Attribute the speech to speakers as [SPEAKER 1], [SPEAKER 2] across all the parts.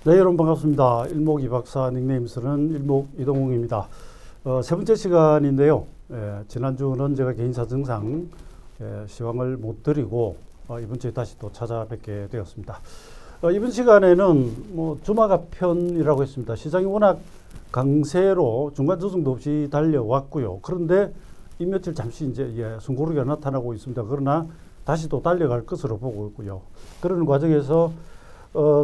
[SPEAKER 1] 네, 여러분 반갑습니다. 일목이박사 닉네임스는 일목이동웅입니다. 세 번째 시간인데요. 지난주는 제가 개인사 증상 시황을 못 드리고 이번 주에 다시 또 찾아뵙게 되었습니다. 이번 시간에는 주마가 편이라고 했습니다. 시장이 워낙 강세로 중간 조정도 없이 달려왔고요. 그런데 이 며칠 잠시 이제 숨고르기가 나타나고 있습니다. 그러나 다시 또 달려갈 것으로 보고 있고요. 그런 과정에서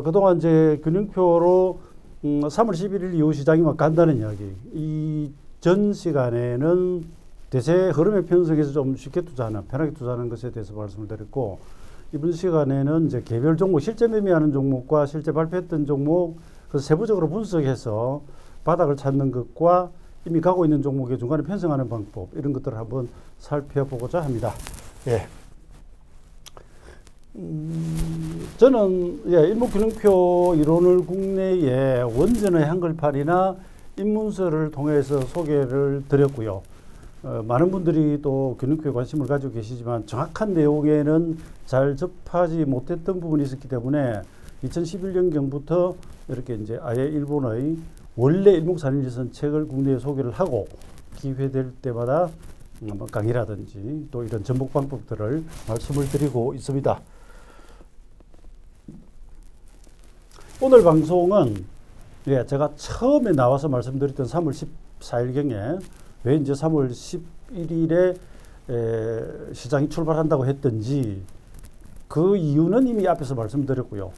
[SPEAKER 1] 그동안 이제 균형표로 3월 11일 이후 시장이 막 간다는 이야기. 이 전 시간에는 대세 흐름의 편성에서 좀 쉽게 투자하는, 편하게 투자하는 것에 대해서 말씀을 드렸고, 이번 시간에는 이제 개별 종목, 실제 매매하는 종목과 실제 발표했던 종목, 그 세부적으로 분석해서 바닥을 찾는 것과 이미 가고 있는 종목의 중간에 편성하는 방법, 이런 것들을 한번 살펴보고자 합니다. 예. 저는 일목균형표 이론을 국내에 원전의 한글판이나 입문서를 통해서 소개를 드렸고요. 많은 분들이 또 균형표에 관심을 가지고 계시지만 정확한 내용에는 잘 접하지 못했던 부분이 있었기 때문에 2011년경부터 이렇게 이제 아예 일본의 원래 일목산일지선 책을 국내에 소개를 하고 기회될 때마다 강의라든지 또 이런 전복 방법들을 말씀을 드리고 있습니다. 오늘 방송은 제가 처음에 나와서 말씀드렸던 3월 14일경에 왜 이제 3월 11일에 시장이 출발한다고 했던지 그 이유는 이미 앞에서 말씀드렸고요.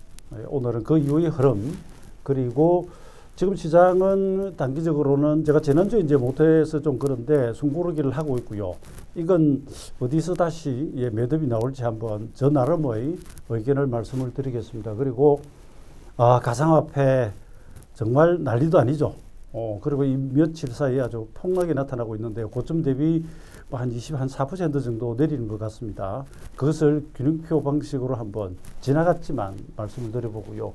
[SPEAKER 1] 오늘은 그 이후의 흐름, 그리고 지금 시장은 단기적으로는 제가 지난주에 이제 못해서 좀 그런데 숨고르기를 하고 있고요. 이건 어디서 다시 매듭이 나올지 한번 저 나름의 의견을 말씀을 드리겠습니다. 그리고 가상화폐 정말 난리도 아니죠. 그리고 이 며칠 사이에 아주 폭락이 나타나고 있는데 고점 대비 한 4% 정도 내리는 것 같습니다. 그것을 균형표 방식으로 한번 지나갔지만 말씀을 드려보고요.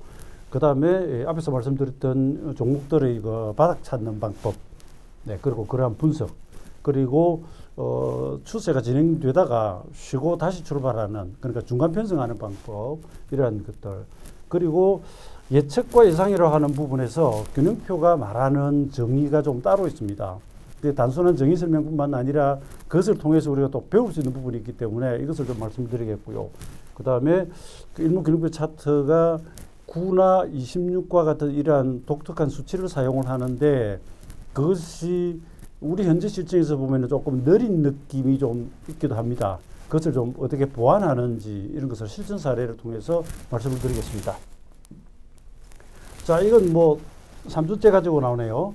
[SPEAKER 1] 그 다음에 앞에서 말씀드렸던 종목들의 바닥 찾는 방법, 그리고 그러한 분석, 그리고 추세가 진행되다가 쉬고 다시 출발하는, 그러니까 중간 편성하는 방법, 이러한 것들, 그리고 예측과 예상이라고 하는 부분에서 균형표가 말하는 정의가 좀 따로 있습니다. 단순한 정의 설명뿐만 아니라 그것을 통해서 우리가 또 배울 수 있는 부분이 있기 때문에 이것을 좀 말씀드리겠고요. 그 다음에 일목균형표 차트가 9나 26과 같은 이러한 독특한 수치를 사용을 하는데 그것이 우리 현재 실정에서 보면 조금 느린 느낌이 좀 있기도 합니다. 그것을 좀 어떻게 보완하는지 이런 것을 실전 사례를 통해서 말씀을 드리겠습니다. 자, 이건 3주째 가지고 나오네요.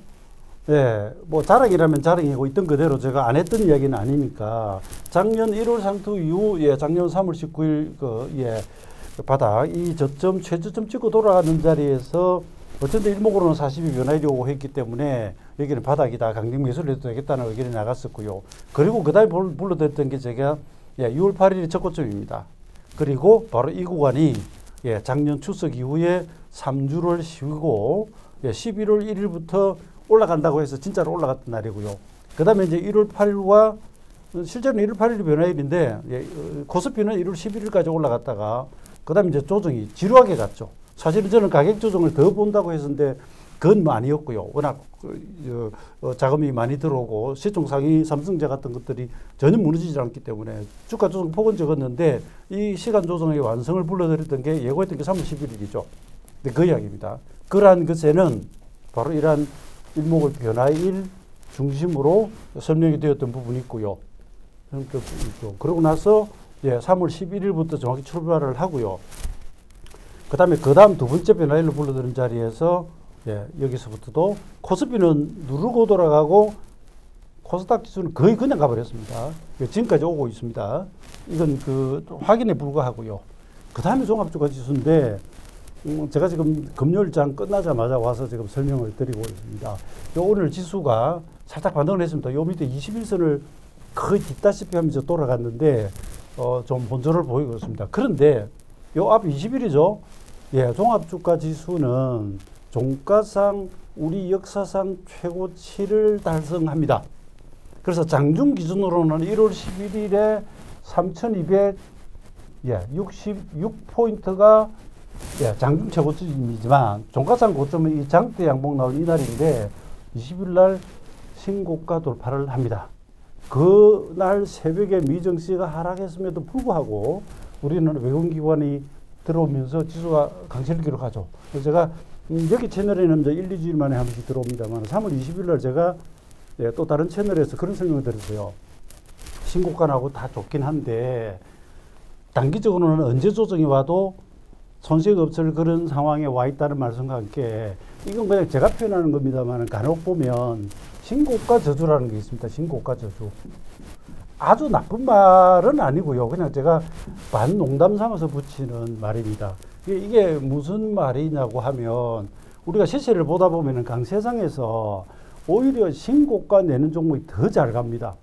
[SPEAKER 1] 자랑이라면 자랑이고 있던 그대로 제가 안 했던 이야기는 아니니까 작년 1월 상투 이후, 작년 3월 19일 바닥, 이 저점, 최저점 찍고 돌아가는 자리에서 어쨌든 일목으로는 40이 변화일이 오고 했기 때문에 여기는 바닥이다, 강력 매수를 해도 되겠다는 의견이 나갔었고요. 그리고 그 다음에 불러댔던 게 제가 6월 8일이 첫 고점입니다. 그리고 바로 이 구간이 작년 추석 이후에 3주를 쉬고 11월 1일부터 올라간다고 해서 진짜로 올라갔던 날이고요. 그 다음에 이제 1월 8일과 실제로는 1월 8일이 변화일인데 코스피는 1월 11일까지 올라갔다가 그 다음에 이제 조정이 지루하게 갔죠. 사실은 저는 가격 조정을 더 본다고 했었는데 그건 아니었고요. 워낙 자금이 많이 들어오고 시총상위 삼성자 같은 것들이 전혀 무너지지 않기 때문에 주가 조정 폭은 적었는데 이 시간 조정의 완성을 불러드렸던 게 예고했던 게 3월 11일이죠. 근데 그 이야기입니다. 그러한 것에는 바로 이러한 일목의 변화일 중심으로 설명이 되었던 부분이 있고요. 그러고 나서 3월 11일부터 정확히 출발을 하고요. 그 다음에 그 다음 두 번째 변화일로 불러드린 자리에서 여기서부터도 코스피는 누르고 돌아가고 코스닥 지수는 거의 그냥 가버렸습니다. 지금까지 오고 있습니다. 이건 확인에 불과하고요. 그 다음에 종합주가 지수인데 제가 지금 금요일장 끝나자마자 와서 지금 설명을 드리고 있습니다. 오늘 지수가 살짝 반등을 했습니다. 요 밑에 21선을 거의 딛다시피 하면서 돌아갔는데 좀 본전을 보이고 있습니다. 그런데 요 앞 20일이죠. 종합주가 지수는 종가상 우리 역사상 최고치를 달성합니다. 그래서 장중 기준으로는 1월 11일에 3,266포인트가 예, 장중 최고점이지만 종가상 고점은 이 장대 양봉 나온 이날인데 20일 날 신고가 돌파를 합니다. 그날 새벽에 미정시가 하락했음에도 불구하고 우리는 외국기관이 들어오면서 지수가 강세를 기록하죠. 그래서 제가 여기 채널에는 이제 1, 2주일 만에 한 번씩 들어옵니다만 3월 20일 날 제가 예, 또 다른 채널에서 그런 설명을 드렸어요. 신고가 나고 다 좋긴 한데 단기적으로는 언제 조정이 와도 손색 없을 그런 상황에 와 있다는 말씀과 함께 이건 그냥 제가 표현하는 겁니다만 간혹 보면 신고가 저주라는 게 있습니다. 신고가 저주. 아주 나쁜 말은 아니고요. 그냥 제가 반농담 삼아서 붙이는 말입니다. 이게 무슨 말이냐고 하면 우리가 시세를 보다 보면 강세상에서 오히려 신고가 내는 종목이 더 잘 갑니다.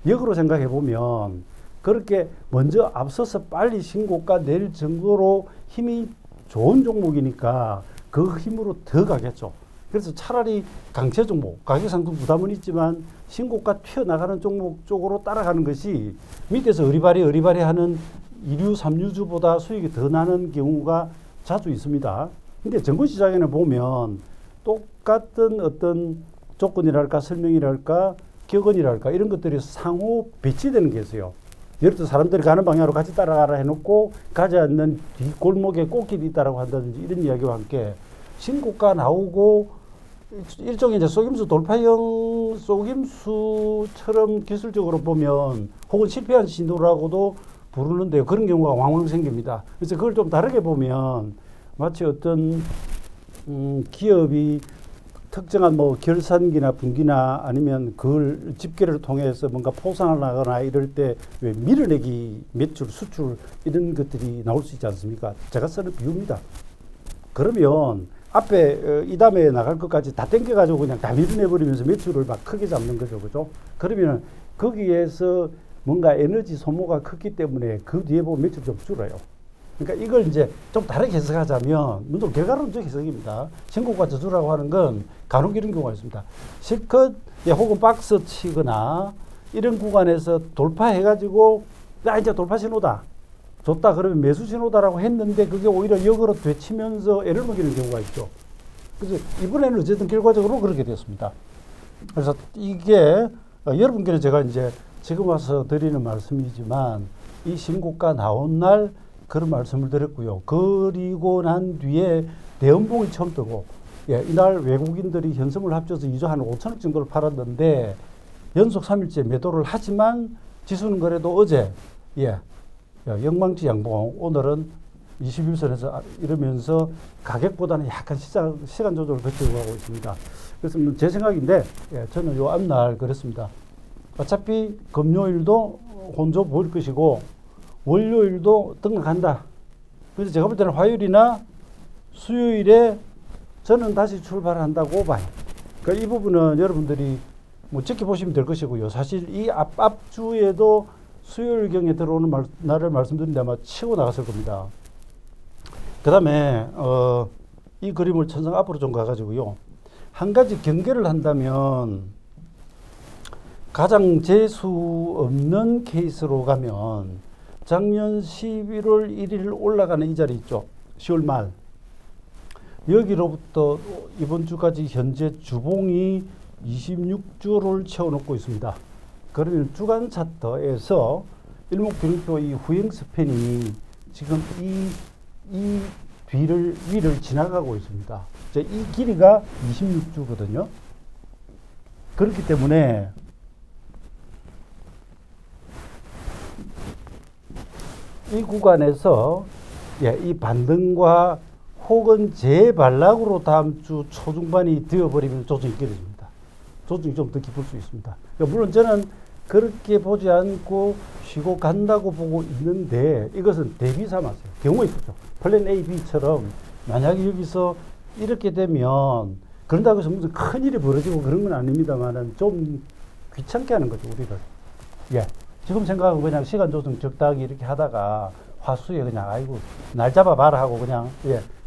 [SPEAKER 1] 역으로 생각해 보면 그렇게 먼저 앞서서 빨리 신고가 낼 정도로 힘이 좋은 종목이니까 그 힘으로 더 가겠죠. 그래서 차라리 강세 종목, 가격 상승 부담은 있지만 신고가 튀어나가는 종목 쪽으로 따라가는 것이 밑에서 어리바리 하는 2류, 3류주보다 수익이 더 나는 경우가 자주 있습니다. 근데 정보시장에는 보면 똑같은 어떤 조건이랄까 설명이랄까 격언이랄까 이런 것들이 상호 배치되는 게 있어요. 예를 들어 사람들이 가는 방향으로 같이 따라가라 해놓고 가지 않는 뒷골목에 꽃길이 있다라고 한다든지 이런 이야기와 함께 신고가 나오고 일종의 이제 속임수 돌파형 속임수처럼 기술적으로 보면 혹은 실패한 신호라고도 부르는데요. 그런 경우가 왕왕 생깁니다. 그래서 그걸 좀 다르게 보면 마치 어떤 기업이 특정한 뭐 결산기나 분기나 아니면 그걸 집계를 통해서 뭔가 포상을 하거나 이럴 때 왜 밀어내기 매출, 수출 이런 것들이 나올 수 있지 않습니까? 제가 쓰는 비유입니다. 그러면 앞에 이 다음에 나갈 것까지 다 땡겨가지고 그냥 다 밀어내버리면서 매출을 막 크게 잡는 거죠. 그죠? 그러면 거기에서 뭔가 에너지 소모가 크기 때문에 그 뒤에 보면 매출이 좀 줄어요. 그러니까 이걸 이제 좀 다르게 해석하자면, 물론 결과론적 해석입니다. 신고가 저주라고 하는 건 간혹 이런 경우가 있습니다. 실컷 혹은 박스 치거나 이런 구간에서 돌파해가지고, 야, 이제 돌파 신호다. 좋다. 그러면 매수 신호다라고 했는데 그게 오히려 역으로 되치면서 애를 먹이는 경우가 있죠. 그래서 이번에는 어쨌든 결과적으로 그렇게 됐습니다. 그래서 이게 여러분께는 제가 이제 지금 와서 드리는 말씀이지만 이 신고가 나온 날 그런 말씀을 드렸고요. 그리고 난 뒤에 대음봉이 처음 뜨고, 예, 이날 외국인들이 현금을 합쳐서 2조 한 5천억 정도를 팔았는데 연속 3일째 매도를 하지만 지수는 그래도 어제 영망치 양봉, 오늘은 21선에서 이러면서 가격보다는 약간 시간 조절을 거치고 가고 있습니다. 그래서 제 생각인데 저는 요 앞날 그랬습니다. 어차피 금요일도 혼조 보일 것이고 월요일도 등락한다. 그래서 제가 볼 때는 화요일이나 수요일에 저는 다시 출발한다고 봐요. 그러니까 이 부분은 여러분들이 뭐 지켜보시면 될 것이고요. 사실 이 앞주에도 수요일경에 들어오는 날을 말씀드린데 아마 치고 나갔을 겁니다. 그 다음에 이 그림을 천상 앞으로 좀 가가지고요. 한 가지 경계를 한다면 가장 재수 없는 케이스로 가면 작년 11월 1일 올라가는 이 자리 있죠. 10월 말. 여기로부터 이번 주까지 현재 주봉이 26주를 채워놓고 있습니다. 그러면 주간 차트에서 일목균일표 이 후행 스팬이 지금 이 위를 지나가고 있습니다. 이 길이가 26주거든요. 그렇기 때문에 이 구간에서 이 반등과 혹은 재반락으로 다음 주 초중반이 되어버리면 조정이 길어집니다. 조정이 좀 더 깊을 수 있습니다. 그러니까 물론 저는 그렇게 보지 않고 쉬고 간다고 보고 있는데 이것은 대비 삼았어요. 경우가 있었죠. 플랜 A, B처럼 만약에 여기서 이렇게 되면 그런다고 해서 무슨 큰일이 벌어지고 그런 건 아닙니다만 좀 귀찮게 하는 거죠. 우리를. 지금 생각하면 그냥 시간 조정 적당히 이렇게 하다가 화수에 그냥 아이고 날 잡아봐라 하고 그냥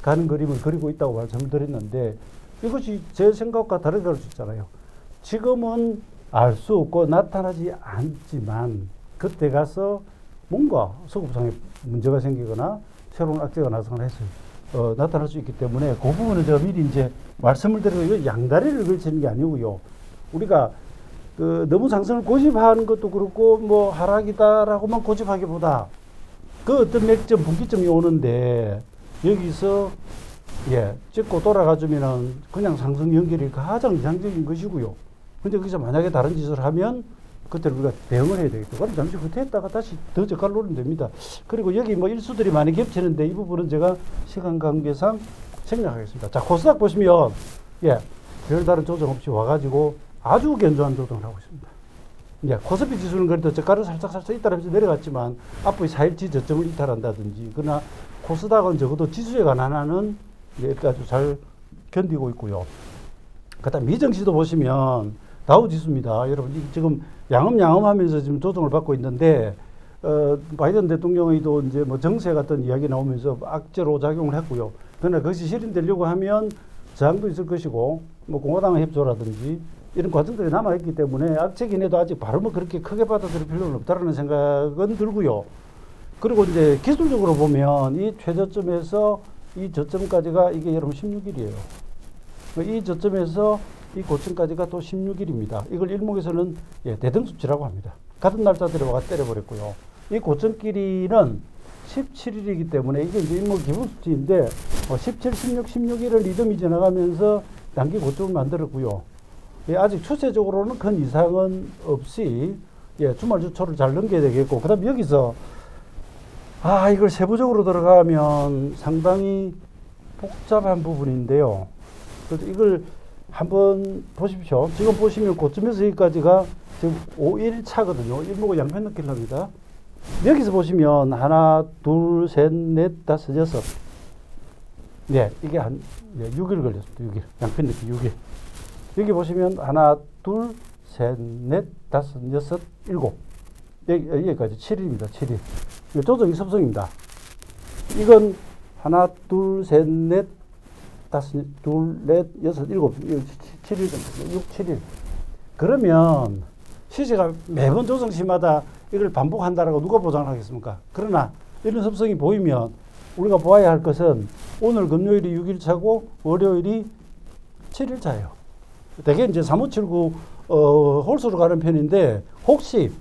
[SPEAKER 1] 가는 그림을 그리고 있다고 말씀을 드렸는데 이것이 제 생각과 다르게 할 수 있잖아요. 지금은 알 수 없고 나타나지 않지만 그때 가서 뭔가 수급상에 문제가 생기거나 새로운 악재가 나서거나 했어요. 나타날 수 있기 때문에 그 부분은 제가 미리 이제 말씀을 드리고 이거 양다리를 걸치는 게 아니고요. 우리가 너무 상승을 고집하는 것도 그렇고 뭐 하락이다라고만 고집하기보다 그 어떤 맥점 분기점이 오는데 여기서 찍고 돌아가 주면은 그냥 상승 연결이 가장 이상적인 것이고요. 근데 거기서 만약에 다른 짓을 하면 그때 우리가 대응을 해야 되겠죠. 그럼 잠시 후퇴했다가 다시 더 저가를 노리면 됩니다. 그리고 여기 뭐 일수들이 많이 겹치는데 이 부분은 제가 시간 관계상 생략하겠습니다. 자, 코스닥 보시면 별다른 조정 없이 와가지고 아주 견조한 조정을 하고 있습니다. 코스피 지수는 그래도 저가를 살짝 이탈하면서 내려갔지만 앞으로 4일치 저점을 이탈한다든지 그러나 코스닥은 적어도 지수에 관한 한은 이렇게 아주 잘 견디고 있고요. 그다음 미증시도 보시면 다우 지수입니다. 여러분 지금 양음 하면서 지금 조정을 받고 있는데 바이든 대통령의도 이제 뭐 정세 같은 이야기 나오면서 악재로 작용을 했고요. 그러나 그것이 실현되려고 하면 저항도 있을 것이고 뭐 공화당 협조라든지 이런 과정들이 남아있기 때문에 악재긴 해도 아직 바로 뭐 그렇게 크게 받아들일 필요는 없다라는 생각은 들고요. 그리고 이제 기술적으로 보면 이 최저점에서 이 저점까지가 이게 여러분 16일이에요. 이 저점에서 이 고점까지가 또 16일입니다. 이걸 일목에서는 대등수치라고 합니다. 같은 날짜들이 와가 때려버렸고요. 이 고점 길이는 17일이기 때문에 이게 이제 일목 기본수치인데 17, 16, 16일을 리듬이 지나가면서 단기 고점을 만들었고요. 아직 추세적으로는 큰 이상은 없이 주말 주초를 잘 넘겨야 되겠고, 그 다음에 여기서 이걸 세부적으로 들어가면 상당히 복잡한 부분인데요. 그래서 이걸 한번 보십시오. 지금 보시면 고점에서 여기까지가 지금 5일 차거든요. 일목을 양편 넣기를 합니다. 여기서 보시면 하나, 둘, 셋, 넷, 다섯, 여섯. 이게 한 6일 걸렸습니다. 6일. 양편 넣기 6일. 여기 보시면 하나, 둘, 셋, 넷, 다섯, 여섯, 일곱. 여기까지 7일입니다. 7일. 이거 조정이 섭성입니다. 이건 하나, 둘, 셋, 넷, 다섯, 둘, 넷, 여섯, 일곱, 7일 정도, 6, 7일. 그러면 시세가 매번 조정 시마다 이걸 반복한다라고 누가 보장을 하겠습니까? 그러나 이런 섭성이 보이면 우리가 보아야 할 것은 오늘 금요일이 6일 차고 월요일이 7일 차예요. 대개 이제 3579 홀수로 가는 편인데 혹시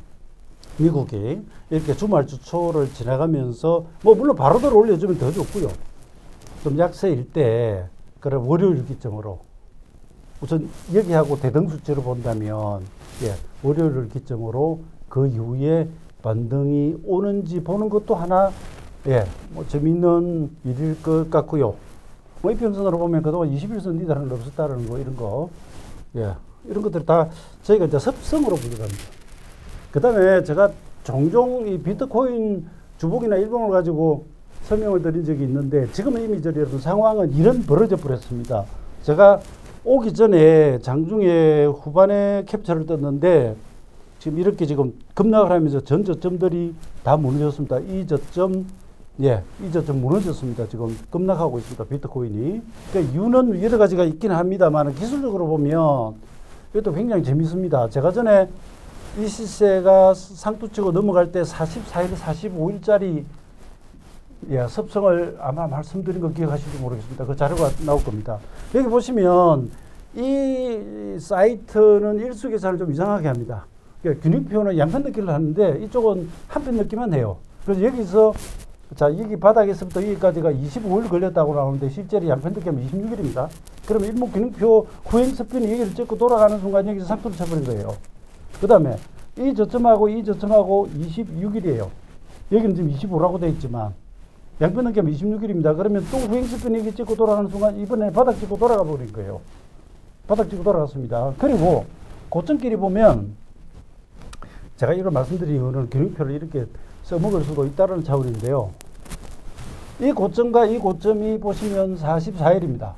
[SPEAKER 1] 미국이 이렇게 주말 주초를 지나가면서 뭐 물론 바로들 올려주면 더 좋고요. 좀 약세일 때 그럼 월요일 기점으로 우선 여기하고 대등수치로 본다면 월요일을 기점으로 그 이후에 반등이 오는지 보는 것도 하나 뭐 재미있는 일일 것 같고요. 뭐 이평선으로 보면 그동안 21선 이달은 없었다는 거 이런 거 이런 것들 다 저희가 이제 습성으로 분석합니다. 그 다음에 제가 종종 이 비트코인 주봉이나 일봉을 가지고 설명을 드린 적이 있는데 지금 이미 여러분 상황은 이런 벌어져 버렸습니다. 제가 오기 전에 장중에 후반에 캡처를 떴는데 지금 이렇게 지금 급락을 하면서 전 저점들이 다 무너졌습니다. 이 저점 무너졌습니다. 지금 급락하고 있습니다. 비트코인이. 그러니까 이유는 여러 가지가 있긴 합니다만 기술적으로 보면 이것도 굉장히 재밌습니다. 제가 전에 이 시세가 상투치고 넘어갈 때 44일, 45일짜리 섭성을 아마 말씀드린 거 기억하실지 모르겠습니다. 그 자료가 나올 겁니다. 여기 보시면 이 사이트는 일수계산을 좀 이상하게 합니다. 균형표는 양편 넣기를 하는데 이쪽은 한편 넣기만 해요. 그래서 여기서 여기 바닥에서부터 여기까지가 25일 걸렸다고 나오는데 실제로 양편 넣기 하면 26일입니다. 그러면 일목 균형표 후행 스핀이 여기를 찍고 돌아가는 순간 여기서 상투를 쳐버린 거예요. 그 다음에 이 저점하고 26일이에요. 여기는 지금 25라고 되어 있지만 양편 넣기 하면 26일입니다. 그러면 또 후행 스핀이 여기 찍고 돌아가는 순간 이번에 바닥 찍고 돌아가 버린 거예요. 바닥 찍고 돌아갔습니다. 그리고 고점끼리 보면 제가 이걸 말씀드린 이유는 균형표를 이렇게 써먹을 수도 있다는 차원인데요. 이 고점과 이 고점이 보시면 44일입니다.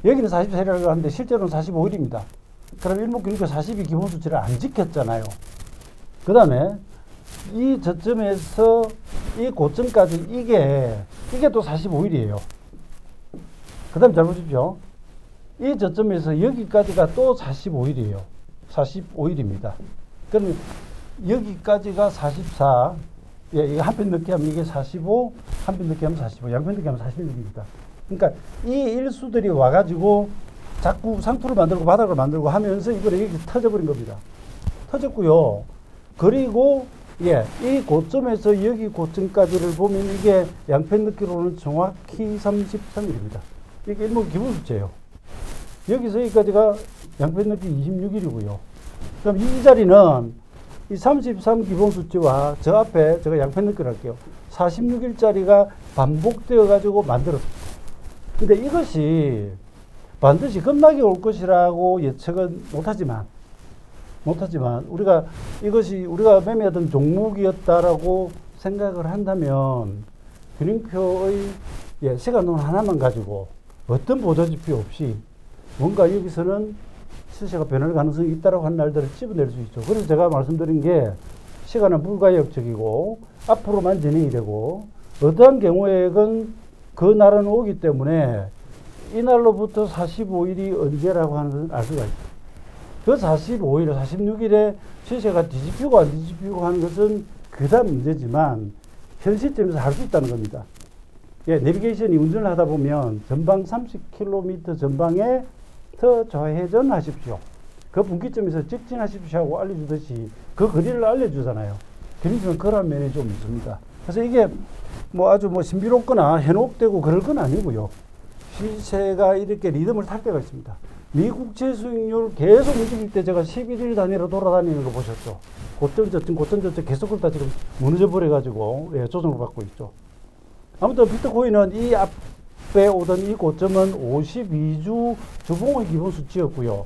[SPEAKER 1] 여기는 44일이라고 하는데 실제로는 45일입니다. 그럼 일목균형표 40이 기본수치를 안 지켰잖아요. 그 다음에 이 저점에서 이 고점까지 이게 또 45일이에요. 그 다음에 잘 보십시오. 이 저점에서 여기까지가 또 45일이에요. 45일입니다. 그러면 여기까지가 44. 이거 한편 넣기 하면 이게 45, 한편 넣기 하면 45, 양편 넣기 하면 46입니다. 그러니까 이 일수들이 와가지고 자꾸 상투를 만들고 바닥을 만들고 하면서 이번에 이렇게 터져버린 겁니다. 터졌고요. 그리고 예, 이 고점에서 여기 고점까지를 보면 이게 양편 넣기로는 정확히 33일입니다. 이게 일목 기본 수치예요. 여기서 여기까지가 양편 넣기 26일이고요. 그럼 이 자리는 이 33 기본 수치와 저 앞에 제가 양편 넣기를 할게요. 46일짜리가 반복되어 가지고 만들었습니다. 근데 이것이 반드시 급락이 올 것이라고 예측은 못하지만 우리가 이것이 우리가 매매하던 종목이었다라고 생각을 한다면 균형표의 예, 시간론 하나만 가지고 어떤 보조지표 없이 뭔가 여기서는 시세가 변할 가능성이 있다라고 한 날들을 집어낼 수 있죠. 그래서 제가 말씀드린 게 시간은 불가역적이고 앞으로만 진행이 되고 어떠한 경우에는 그 날은 오기 때문에 이 날로부터 45일이 언제라고 하는 것을 알 수가 있죠. 그 45일, 46일에 시세가 뒤집히고 안 뒤집히고 하는 것은 그다음 문제지만 현 시점에서 할 수 있다는 겁니다. 예, 내비게이션이 운전을 하다 보면 전방 30km 전방에 더 좌회전 하십시오. 그 분기점에서 직진하십시오 하고 알려주듯이 그 거리를 알려주잖아요. 그러니까 그런 면이 좀 있습니다. 그래서 이게 뭐 아주 뭐 신비롭거나 현혹되고 그럴 건 아니고요. 시세가 이렇게 리듬을 탈 때가 있습니다. 미국채 수익률 계속 움직일 때 제가 11일 단위로 돌아다니는 거 보셨죠? 고점 저점 계속 그러다 지금 무너져 버려가지고 예, 조정을 받고 있죠. 아무튼 비트코인은 이 앞에 오던 이 고점은 52주 주봉의 기본 수치였고요.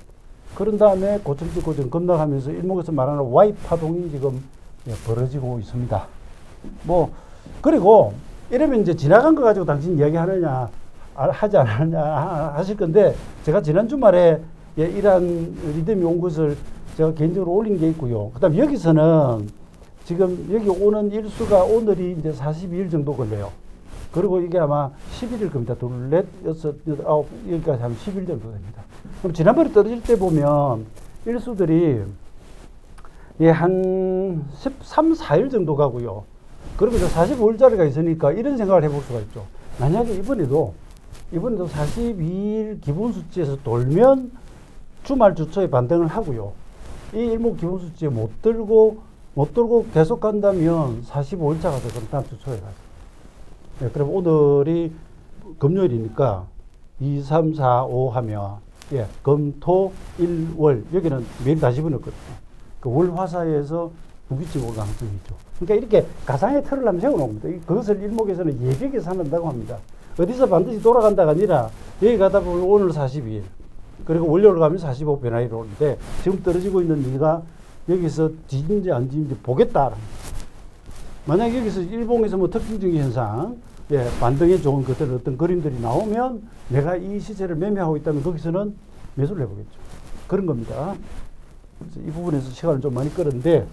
[SPEAKER 1] 그런 다음에 고점 찍고 좀 급락하면서 일목에서 말하는 Y 파동이 지금 예, 벌어지고 있습니다. 뭐 그리고 이러면 이제 지나간 거 가지고 당신 이야기하느냐 하지 않느냐 하실 건데 제가 지난 주말에 예, 이러한 리듬이 온 것을 제가 개인적으로 올린 게 있고요. 그 다음 여기서는 지금 여기 오는 일수가 오늘이 이제 42일 정도 걸려요. 그리고 이게 아마 11일 겁니다. 둘, 넷, 여섯, 여덟, 아홉, 여기까지 하면 10일 정도 됩니다. 그럼 지난번에 떨어질 때 보면 일수들이 예, 한 13, 4일 정도 가고요. 그리고 이제 45일짜리가 있으니까 이런 생각을 해볼 수가 있죠. 만약에 이번에도 42일 기본 수치에서 돌면 주말 주초에 반등을 하고요. 이 일목 기본 수치에 못 들고 계속 간다면 45일차 가서 그럼 다음 주 초에 가서. 네, 그럼 오늘이 금요일이니까 2, 3, 4, 5 하면 예, 금, 토, 일, 월 여기는 매일 다 집어넣거든요. 그 월, 화 사이에서 무기치고 올 가능성이 있죠. 그러니까 이렇게 가상의 틀을 한번 세워놓은 겁니다. 그것을 일목에서는 예비하게 산다고 합니다. 어디서 반드시 돌아간다가 아니라 여기 가다 보면 오늘 42일 그리고 월요일 가면 45 변화일이 오는데 지금 떨어지고 있는 네가 여기서 뒤진지 안 뒤진지 보겠다. 만약 여기서 일봉에서 뭐 특징적인 현상 예, 반등에 좋은 것들 어떤 그림들이 나오면 내가 이 시세를 매매하고 있다면 거기서는 매수를 해보겠죠. 그런 겁니다. 그래서 이 부분에서 시간을 좀 많이 끌었는데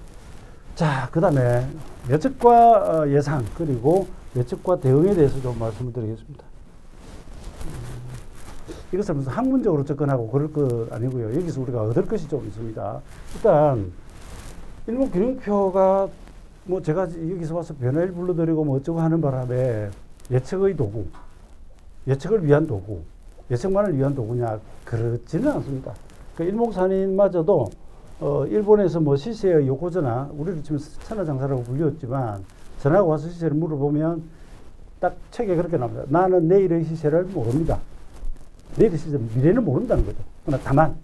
[SPEAKER 1] 자, 그 다음에 예측과 예상 그리고 예측과 대응에 대해서 좀 말씀을 드리겠습니다. 이것을 무슨 학문적으로 접근하고 그럴 거 아니고요. 여기서 우리가 얻을 것이 좀 있습니다. 일단 일목균형표가 뭐 제가 여기서 와서 변화를 불러드리고 뭐 어쩌고 하는 바람에 예측의 도구, 예측을 위한 도구, 예측만을 위한 도구냐 그렇지는 않습니다. 그 일목산인마저도 일본에서 뭐 시세의 요코전화, 우리를 지금 천하장사라고 불렸지만 전화가 와서 시세를 물어보면 딱 책에 그렇게 나옵니다. 나는 내일의 시세를 모릅니다. 내일의 시세, 미래는 모른다는 거죠. 그러나 다만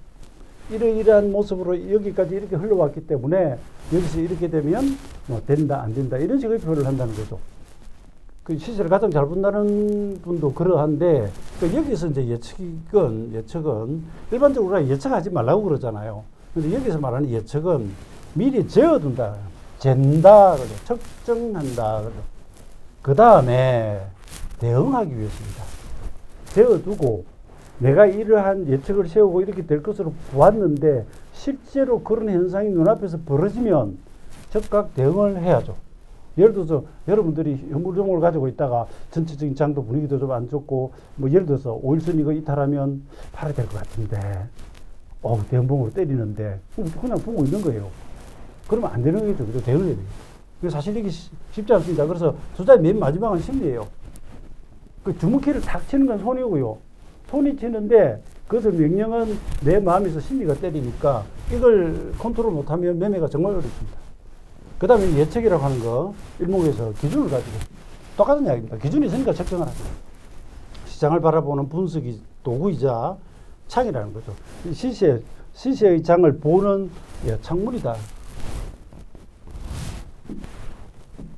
[SPEAKER 1] 이러이러한 모습으로 여기까지 이렇게 흘러왔기 때문에 여기서 이렇게 되면 뭐 된다 안 된다 이런 식의 표현을 한다는 거죠. 그 시세를 가장 잘 본다는 분도 그러한데 그 여기서 이제 예측은 일반적으로 우리가 예측하지 말라고 그러잖아요. 근데 여기서 말하는 예측은 미리 재어둔다, 잰다, 측정한다. 그 다음에 대응하기 위해서입니다. 재어두고 내가 이러한 예측을 세우고 이렇게 될 것으로 보았는데 실제로 그런 현상이 눈앞에서 벌어지면 즉각 대응을 해야죠. 예를 들어서 여러분들이 현물종목을 가지고 있다가 전체적인 장도 분위기도 좀 안 좋고 뭐 예를 들어서 5일선 이거 이탈하면 팔아야 될 것 같은데 대응봉으로 때리는데 그냥 보고 있는 거예요. 그러면 안 되는 거죠. 그래서 대응을 해야 돼요. 사실 이게 쉽지 않습니다. 그래서 투자의 맨 마지막은 심리예요. 그 주문키를 탁 치는 건 손이고요. 손이 치는데 그것을 명령은 내 마음에서 심리가 때리니까 이걸 컨트롤 못하면 매매가 정말 어렵습니다. 그 다음에 예측이라고 하는 거 일목에서 기준을 가지고 똑같은 이야기입니다. 기준이 있으니까 책정을 합니다. 시장을 바라보는 분석이 도구이자 창이라는 거죠. 시세의 장을 보는 창문이다.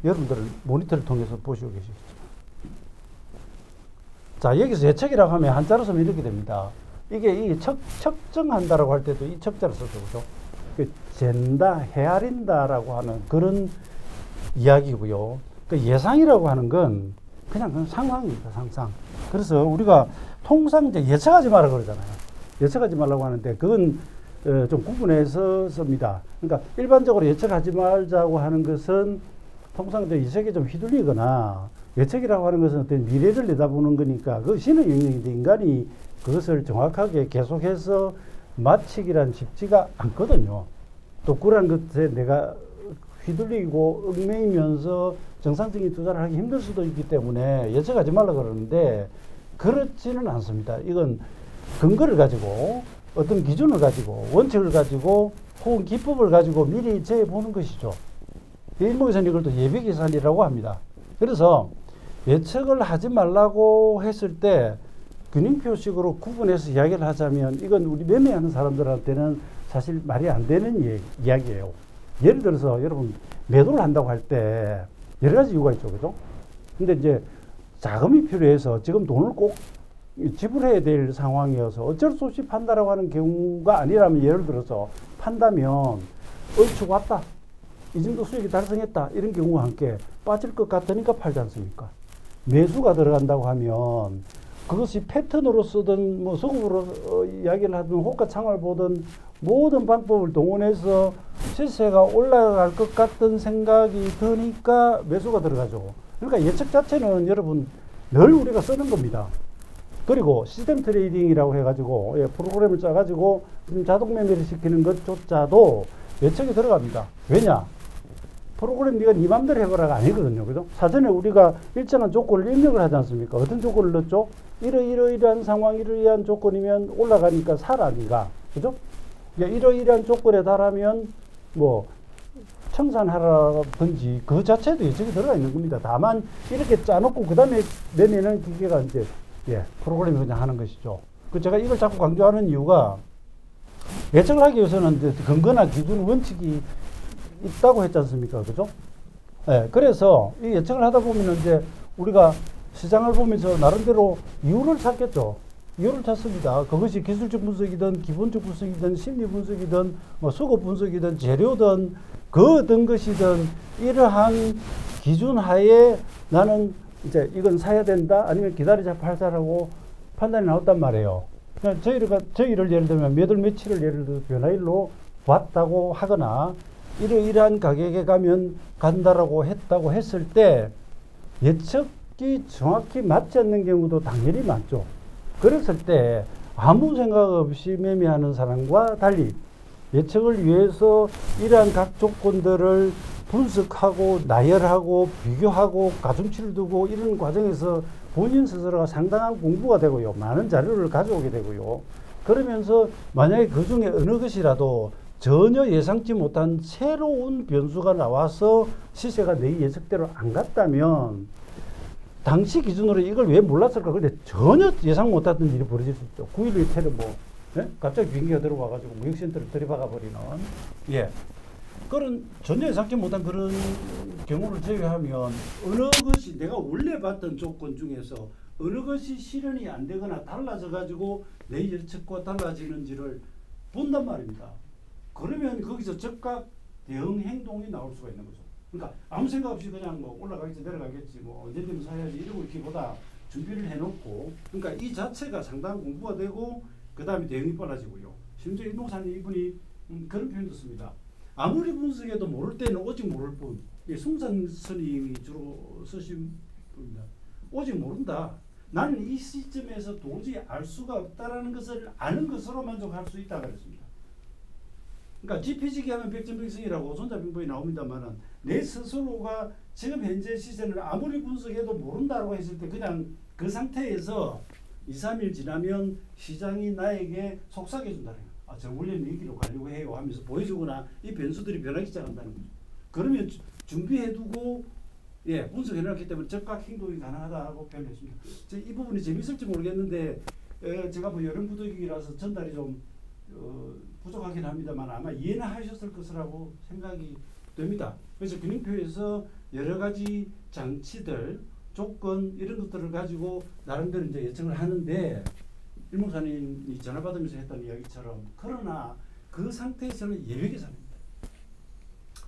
[SPEAKER 1] 여러분들은 모니터를 통해서 보시고 계시겠죠. 자, 여기서 예측이라고 하면 한자로 쓰면 이렇게 됩니다. 이게 이 측정한다라고 할 때도 이 척자를 써서 그죠? 그 잰다, 헤아린다라고 하는 그런 이야기고요. 그 예상이라고 하는 건 그냥 상상입니다, 상상. 그래서 우리가 통상 이제 예측하지 말라 그러잖아요. 예측하지 말라고 하는데 그건 좀 구분해서 씁니다. 그러니까 일반적으로 예측하지 말자고 하는 것은 통상 이제 예측에 좀 휘둘리거나 예측이라고 하는 것은 어떤 미래를 내다보는 거니까 그 신의 영역인데 인간이 그것을 정확하게 계속해서 맞추기란 쉽지가 않거든요. 또 그런 것에 내가 휘둘리고 얽매이면서 정상적인 투자를 하기 힘들 수도 있기 때문에 예측하지 말라 그러는데 그렇지는 않습니다. 이건 근거를 가지고 어떤 기준을 가지고 원칙을 가지고 혹은 기법을 가지고 미리 재보는 것이죠. 일목에서는 이걸 또 예비계산이라고 합니다. 그래서 예측을 하지 말라고 했을 때 균형표식으로 구분해서 이야기를 하자면 이건 우리 매매하는 사람들한테는 사실 말이 안 되는 이야기예요. 예를 들어서 여러분 매도를 한다고 할 때 여러 가지 이유가 있죠. 그죠? 근데 이제 자금이 필요해서 지금 돈을 꼭 지불해야 될 상황이어서 어쩔 수 없이 판다라고 하는 경우가 아니라면 예를 들어서 판다면 얼추 왔다. 이 정도 수익이 달성했다. 이런 경우와 함께 빠질 것 같으니까 팔지 않습니까? 매수가 들어간다고 하면 그것이 패턴으로 쓰든 뭐 소급으로 이야기를 하든 호가 창을 보든 모든 방법을 동원해서 시세가 올라갈 것 같은 생각이 드니까 매수가 들어가죠. 그러니까 예측 자체는 여러분 늘 우리가 쓰는 겁니다. 그리고 시스템 트레이딩이라고 해가지고 프로그램을 짜가지고 자동 매매를 시키는 것조차도 예측이 들어갑니다. 왜냐? 프로그램 네가 네 맘대로 해보라가 아니거든요. 그죠? 사전에 우리가 일정한 조건을 입력을 하지 않습니까? 어떤 조건을 넣었죠? 이러이러한 상황, 이러이러한 조건이면 올라가니까 사라, 네가. 그죠? 이러이러한 조건에 달하면 뭐 청산하라든지 그 자체도 예측이 들어가 있는 겁니다. 다만 이렇게 짜놓고 그 다음에 내내는 기계가 이제 프로그램이 그냥 하는 것이죠. 그 제가 이걸 자꾸 강조하는 이유가 예측을 하기 위해서는 이제 근거나 기준, 원칙이 있다고 했지 않습니까? 그죠? 그래서 이 예측을 하다 보면 이제 우리가 시장을 보면서 나름대로 이유를 찾겠죠. 이유를 찾습니다. 그것이 기술적 분석이든 기본적 분석이든 심리 분석이든 뭐 수급 분석이든 재료든 그 어떤 것이든 이러한 기준 하에 나는 이제 이건 사야 된다 아니면 기다리자 팔자라고 판단이 나왔단 말이에요. 그러니까 저희를 예를 들면 몇 월 며칠을 예를 들어 변화일로 봤다고 하거나 이러이러한 가격에 가면 간다라고 했다고 했을 때 예측이 정확히 맞지 않는 경우도 당연히 많죠. 그랬을 때 아무 생각 없이 매매하는 사람과 달리 예측을 위해서 이러한 각 조건들을 분석하고 나열하고 비교하고 가중치를 두고 이런 과정에서 본인 스스로가 상당한 공부가 되고요. 많은 자료를 가져오게 되고요. 그러면서 만약에 그 중에 어느 것이라도 전혀 예상치 못한 새로운 변수가 나와서 시세가 내 예측대로 안 갔다면 당시 기준으로 이걸 왜 몰랐을까? 근데 전혀 예상 못했던 일이 벌어질 수 있죠. 9.11 테러 갑자기 비행기가 들어와가지고 무역센터를 들이박아 버리는 그런 전혀 예상치 못한 그런 경우를 제외하면 어느 것이 내가 원래 봤던 조건 중에서 어느 것이 실현이 안 되거나 달라져 가지고 내 예측과 달라지는지를 본단 말입니다. 그러면 거기서 즉각 대응 행동이 나올 수가 있는 거죠. 그러니까 아무 생각 없이 그냥 뭐 올라가겠지 내려가겠지 뭐 언제든 사야지 이러고 있기보다 준비를 해놓고 그러니까 이 자체가 상당한 공부가 되고 그 다음에 대응이 빨라지고요. 심지어 일목사님 이분이 그런 표현도 씁니다. 아무리 분석해도 모를 때는 오직 모를 뿐. 숭산 스님이 주로 쓰신 분입니다. 오직 모른다. 나는 이 시점에서 도저히 알 수가 없다라는 것을 아는 것으로 만족할 수 있다 그랬습니다. 그러니까 지피지기 하면 백전백승이라고 손자병법이 나옵니다만은 내 스스로가 지금 현재 시세는 아무리 분석해도 모른다고 했을 때 그냥 그 상태에서 2, 3일 지나면 시장이 나에게 속삭여 준다는 거예요. 아, 저 원래는 이기로 가려고 해요 하면서 보여주거나 이 변수들이 변하기 시작한다는 거죠. 그러면 준비해두고 예, 분석해놨기 때문에 적각 행동이 가능하다고 표현했습니다. 이 부분이 재밌을지 모르겠는데 제가 뭐 여름부득이라서 전달이 좀 부족하긴 합니다만 아마 이해는 하셨을 것이라고 생각이 됩니다. 그래서 균형표에서 여러 가지 장치들, 조건 이런 것들을 가지고 나름대로 이제 예측을 하는데 일 목사님이 전화 받으면서 했던 이야기처럼 그러나 그 상태에서는 예외 계산입니다.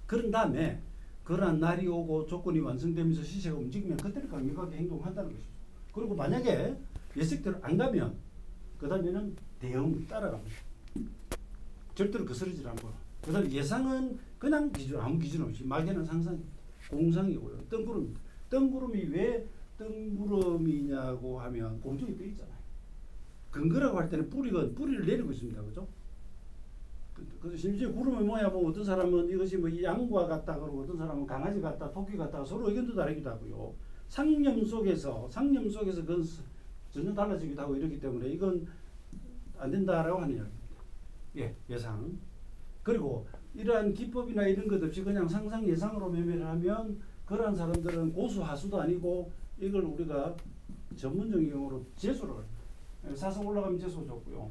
[SPEAKER 1] 그런 다음에 그러한 날이 오고 조건이 완성되면서 시세가 움직이면 그때는 강력하게 행동한다는 것이죠. 그리고 만약에 예측대로 안 가면 그 다음에는 대응 따라갑니다. 절대로 거스르지 않고. 그 다음에 예상은 그냥 기준, 아무 기준 없이 막연한 상상입니다. 공상이고요. 뜬구름입니다. 뜬구름이 왜 뜬구름이냐고 하면 공중에 떠 있잖아요. 근거라고 할 때는 뿌리를 내리고 있습니다. 그죠? 그래서 심지어 구름이 뭐야, 뭐 어떤 사람은 이것이 뭐 양과 같다 그러고 어떤 사람은 강아지 같다, 토끼 같다 서로 의견도 다르기도 하고요. 상념 속에서 그건 전혀 달라지기도 하고 이러기 때문에 이건 안 된다라고 하는 이야기입니다. 예, 예상. 그리고 이러한 기법이나 이런 것 없이 그냥 상상 예상으로 매매를 하면 그러한 사람들은 고수하수도 아니고 이걸 우리가 전문적인 용어로 재수를 합니다. 사서 올라가면 재수가 좋고요.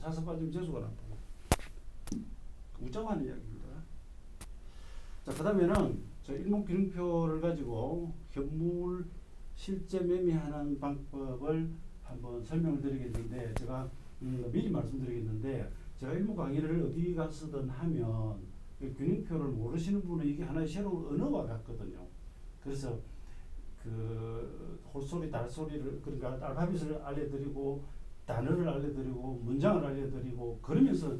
[SPEAKER 1] 사서 빠지면 재수가 나쁘고. 웃자고 하는 이야기입니다. 자, 그 다음에는 저 일목균형표를 가지고 현물 실제 매매하는 방법을 한번 설명을 드리겠는데 제가 미리 말씀드리겠는데 제가 일목 강의를 어디 가서든 하면 균형표를 모르시는 분은 이게 하나의 새로운 언어와 같거든요. 그래서 그 홀소리 달소리를 그러니까 알파벳을 알려드리고 단어를 알려드리고 문장을 알려드리고 그러면서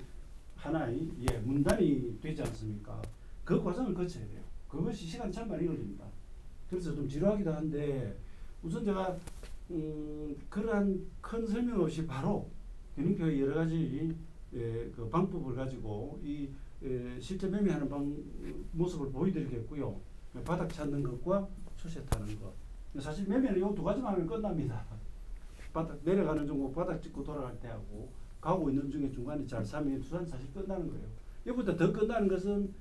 [SPEAKER 1] 하나의 문단이 되지 않습니까? 그 과정을 거쳐야 돼요. 그것이 시간이 참 많이 걸립니다. 그래서 좀 지루하기도 한데 우선 제가 그러한 큰 설명 없이 바로 균형표의 여러 가지 그 방법을 가지고 이 실제 매매하는 모습을 보여드리겠고요. 바닥 찾는 것과 추세 타는 것. 사실 매매는 이 두 가지만 하면 끝납니다. 바닥 내려가는 종목 바닥 찍고 돌아갈 때 하고 가고 있는 중에 중간에 잘 사면 투자는 사실 끝나는 거예요. 이보다 더 끝나는 것은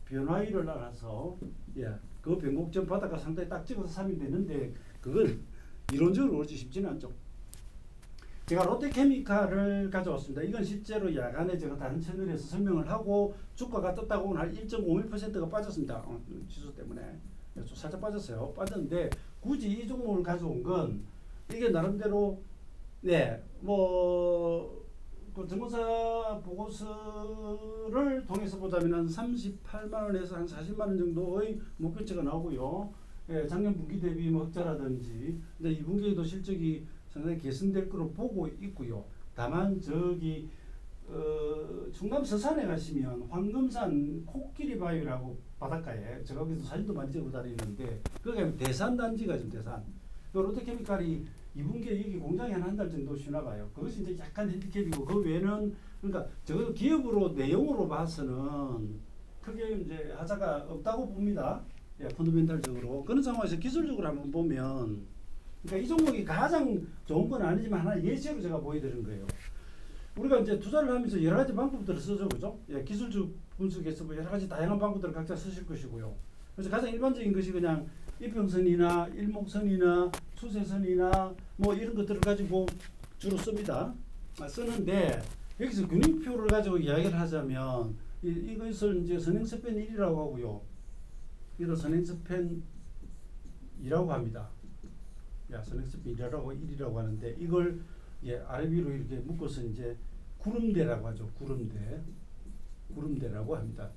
[SPEAKER 1] 변화일을 알아서 그 변곡점 바닥과 상단에 딱 찍어서 사면 되는데 그건 이론적으로 그렇지 쉽지는 않죠. 제가 롯데케미칼을 가져왔습니다. 이건 실제로 야간에 제가 다른 채널에서 설명을 하고 주가가 떴다고 한 1.51%가 빠졌습니다. 지수 때문에. 좀 살짝 빠졌어요. 빠졌는데 굳이 이 종목을 가져온 건 이게 나름대로 그 증권사 보고서를 통해서 보자면 한 38만원에서 한 40만원 정도의 목표치가 나오고요. 작년 분기 대비 흑자라든지 근데 2분기에도 실적이 상당히 개선될 거로 보고 있고요. 다만 저기 충남 서산에 가시면 황금산 코끼리 바위라고 바닷가에 제가 거기서 사진도 많이 찍어 다니는데 거기 대산단지가 지금 대산. 롯데케미칼이 2분기에 여기 공장이 한 달 정도 쉬나 봐요. 그것이 이제 약간 핸디캡이고 그 외에는 그러니까 적어도 기업으로 내용으로 봐서는 크게 이제 하자가 없다고 봅니다. 펀더멘탈적으로. 그런 상황에서 기술적으로 한번 보면 그러니까 이 종목이 가장 좋은 건 아니지만 하나 예시로 제가 보여드린 거예요. 우리가 이제 투자를 하면서 여러 가지 방법들을 쓰죠, 그죠? 기술적 분석에서 뭐 여러 가지 다양한 방법들을 각자 쓰실 것이고요. 그래서 가장 일반적인 것이 그냥 이평선이나 일목선이나 추세선이나 뭐 이런 것들을 가지고 주로 씁니다. 쓰는데 여기서 균형표를 가지고 이야기를 하자면 이것을 이제 선행스팬 1이라고 하고요. 이걸 선행스팬 2라고 합니다. 선행스팬 1이라고 하는데 이걸 아래 위로 이렇게 묶어서 이제 구름대라고 하죠. 구름대라고 합니다.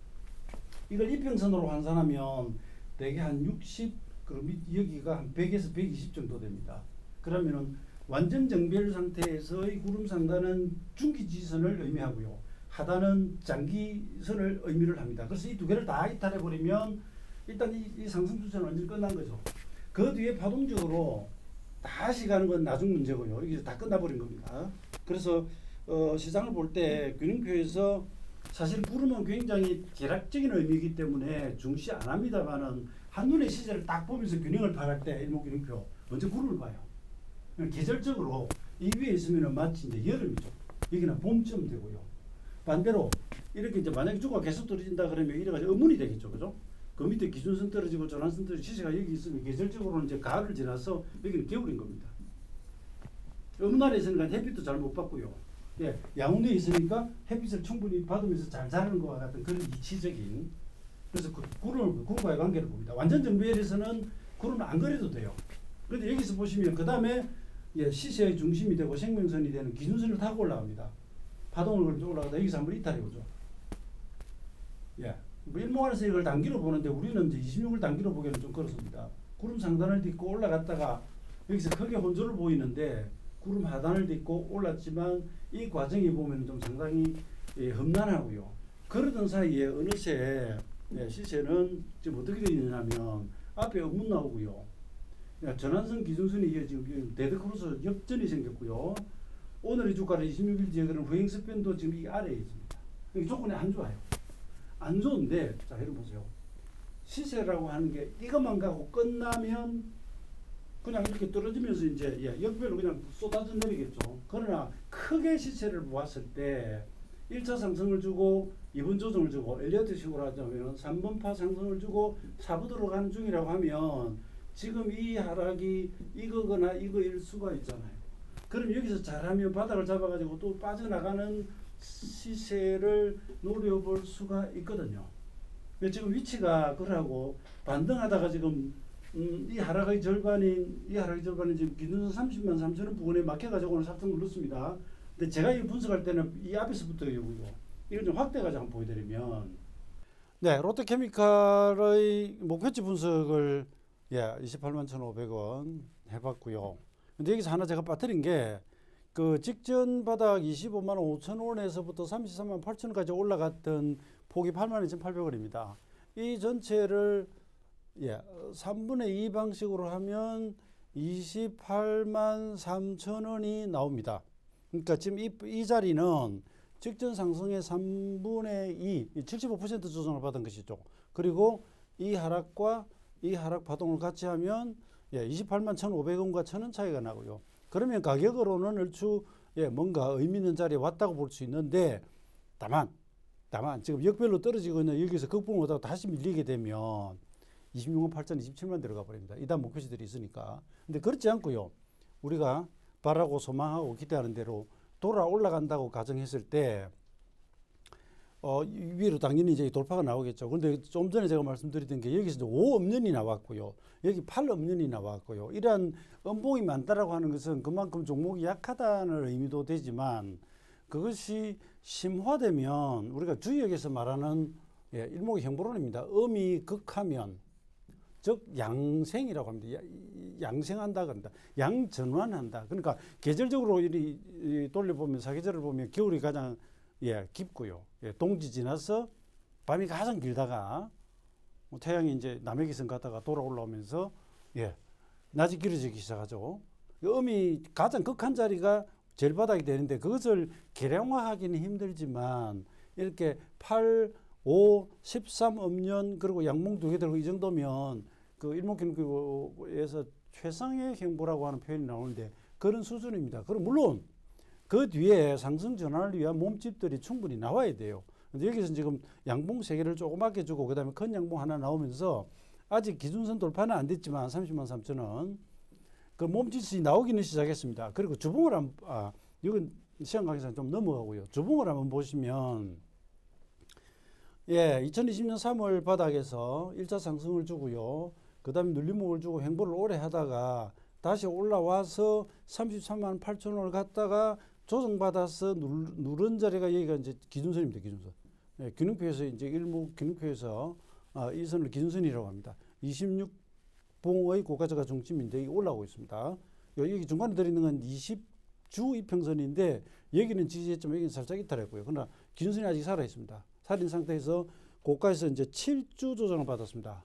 [SPEAKER 1] 이걸 이평선으로 환산하면 대개 한 60, 그럼 여기가 한 100에서 120 정도 됩니다. 그러면은 완전 정별 상태에서의 구름 상단은 중기 지선을 의미하고요. 하단은 장기선을 의미를 합니다. 그래서 이 두 개를 다 이탈해 버리면 일단 이 상승 추세는 완전히 끝난 거죠. 그 뒤에 파동적으로 다시 가는 건 나중 문제고요. 이게 다 끝나버린 겁니다. 그래서 시장을 볼 때 균형표에서 사실 구름은 굉장히 계략적인 의미이기 때문에 중시 안 합니다만은 한눈에 시세를 딱 보면서 균형을 파할 때 일목균형표 먼저 구름을 봐요. 계절적으로 이 위에 있으면 마치 이제 여름이죠. 여기는 봄쯤 되고요. 반대로 이렇게 이제 만약에 주가 계속 떨어진다 그러면 이래가지고 의문이 되겠죠, 그죠? 그 밑에 기준선 떨어지고 전환선 떨어지고 시세가 여기 있으면 계절적으로는 이제 가을을 지나서 여기는 겨울인 겁니다. 어느 날에 있으니까 햇빛도 잘 못 받고요. 예, 양운에 있으니까 햇빛을 충분히 받으면서 잘 자라는 것과 같은 그런 이치적인, 그래서 그 구름과의 관계를 봅니다. 완전 정배열에서는 구름은 안 그려도 돼요. 그런데 여기서 보시면 그 다음에 예, 시세의 중심이 되고 생명선이 되는 기준선을 타고 올라갑니다. 파동을 걸면서 올라가다 여기서 한번 이탈이 오죠. 예, 뭐 일목안에서 이걸 단기로 보는데 우리는 이제 26을 단기로 보기에는 좀 그렇습니다. 구름 상단을 딛고 올라갔다가 여기서 크게 혼조를 보이는데 구름 하단을 딛고 올랐지만 이 과정이 보면 좀 상당히 예, 험난하고요. 그러던 사이에 어느새 예, 시세는 지금 어떻게 되어 있느냐면 앞에 업무 나오고요. 예, 전환선 기준선이 지금 데드크로스 역전이 생겼고요. 오늘의 주가를 26일 지역에는 후행스팬도 지금 이 아래에 있습니다. 여기 조건이 안 좋아요. 안 좋은데 자 여러분 보세요. 시세라고 하는 게 이것만 가고 끝나면 그냥 이렇게 떨어지면서 이제 예, 역별로 그냥 쏟아져 내리겠죠. 그러나 크게 시세를 보았을 때 1차 상승을 주고 2번 조정을 주고 엘리어트식으로 하자면 3번파 상승을 주고 4부 들어가는 중이라고 하면 지금 이 하락이 이거거나 이거일 수가 있잖아요. 그럼 여기서 잘하면 바닥을 잡아가지고 또 빠져나가는 시세를 노려볼 수가 있거든요. 지금 위치가 그러고 반등하다가 지금 이 하락의 절반인 지금 기준선 30만 3천원 부근에 막혀가지고 오늘 삭등 눌렀습니다. 근데 제가 이 분석할 때는 이 앞에서부터 이거고 이걸 좀 확대가지고 한번 보여드리면 네, 롯데케미칼의 목표치 분석을 예, 28만 1,500원 해봤고요. 근데 여기서 하나 제가 빠뜨린 게 그 직전 바닥 25만 5천 원에서부터 33만 8천 원까지 올라갔던 폭이 8만 2,800원입니다. 이 전체를 예, 3분의 2 방식으로 하면 28만 3천 원이 나옵니다. 그러니까 지금 이 자리는 직전 상승의 3분의 2, 75% 조정을 받은 것이죠. 그리고 이 하락과 이 하락 파동을 같이 하면 예, 28만 1,500원과 1,000원 차이가 나고요. 그러면 가격으로는 얼추 예, 뭔가 의미 있는 자리에 왔다고 볼 수 있는데 다만 지금 역별로 떨어지고 있는 여기서 극복을 못하고 다시 밀리게 되면 26만 8천 27만 들어가 버립니다. 이단 목표치들이 있으니까. 근데 그렇지 않고요. 우리가 바라고 소망하고 기대하는 대로 돌아 올라간다고 가정했을 때 위로 당연히 이제 돌파가 나오겠죠. 그런데 좀 전에 제가 말씀드렸던 게 여기서 5음년이 나왔고요. 여기 8음년이 나왔고요. 이러한 음봉이 많다라고 하는 것은 그만큼 종목이 약하다는 의미도 되지만 그것이 심화되면 우리가 주역에서 말하는 예, 일목의 형보론입니다. 음이 극하면 즉 양생이라고 합니다. 양생한다 그럽니다. 양전환한다. 그러니까 계절적으로 이 돌려보면 사계절을 보면 겨울이 가장 예, 깊고요. 예, 동지 지나서 밤이 가장 길다가 태양이 이제 남의 기선 갔다가 돌아 올라오면서 예, 낮이 길어지기 시작하죠. 음이 가장 극한 자리가 제일 바닥이 되는데 그것을 계량화하기는 힘들지만 이렇게 8, 5, 13음년 그리고 양봉 두 개 들고 이 정도면 그 일목경에서 최상의 행보라고 하는 표현이 나오는데 그런 수준입니다. 그럼 물론 그 뒤에 상승 전환을 위한 몸집들이 충분히 나와야 돼요. 근데 여기서 지금 양봉 3개를 조그맣게 주고 그 다음에 큰 양봉 하나 나오면서 아직 기준선 돌파는 안 됐지만 30만 3천 원 그 몸짓이 나오기는 시작했습니다. 그리고 주봉을 이건 시간 관계상 좀 넘어가고요. 주봉을 한번 보시면 예, 2020년 3월 바닥에서 1차 상승을 주고요. 그 다음에 눌림목을 주고 횡보를 오래 하다가 다시 올라와서 33만 8천 원을 갔다가 조정받아서 누른 자리가 여기가 이제 기준선입니다. 기준선. 예, 균형표에서 이제 일목 균형표에서 이 선을 기준선이라고 합니다. 26봉의 고가저가 중심인데 이게 올라오고 있습니다. 여기 중간에 들어있는 건 20주 이평선인데 여기는 지지했지만 여기는 살짝 이탈했고요. 그러나 기준선이 아직 살아 있습니다. 살인 상태에서 고가에서 이제 7주 조정을 받았습니다.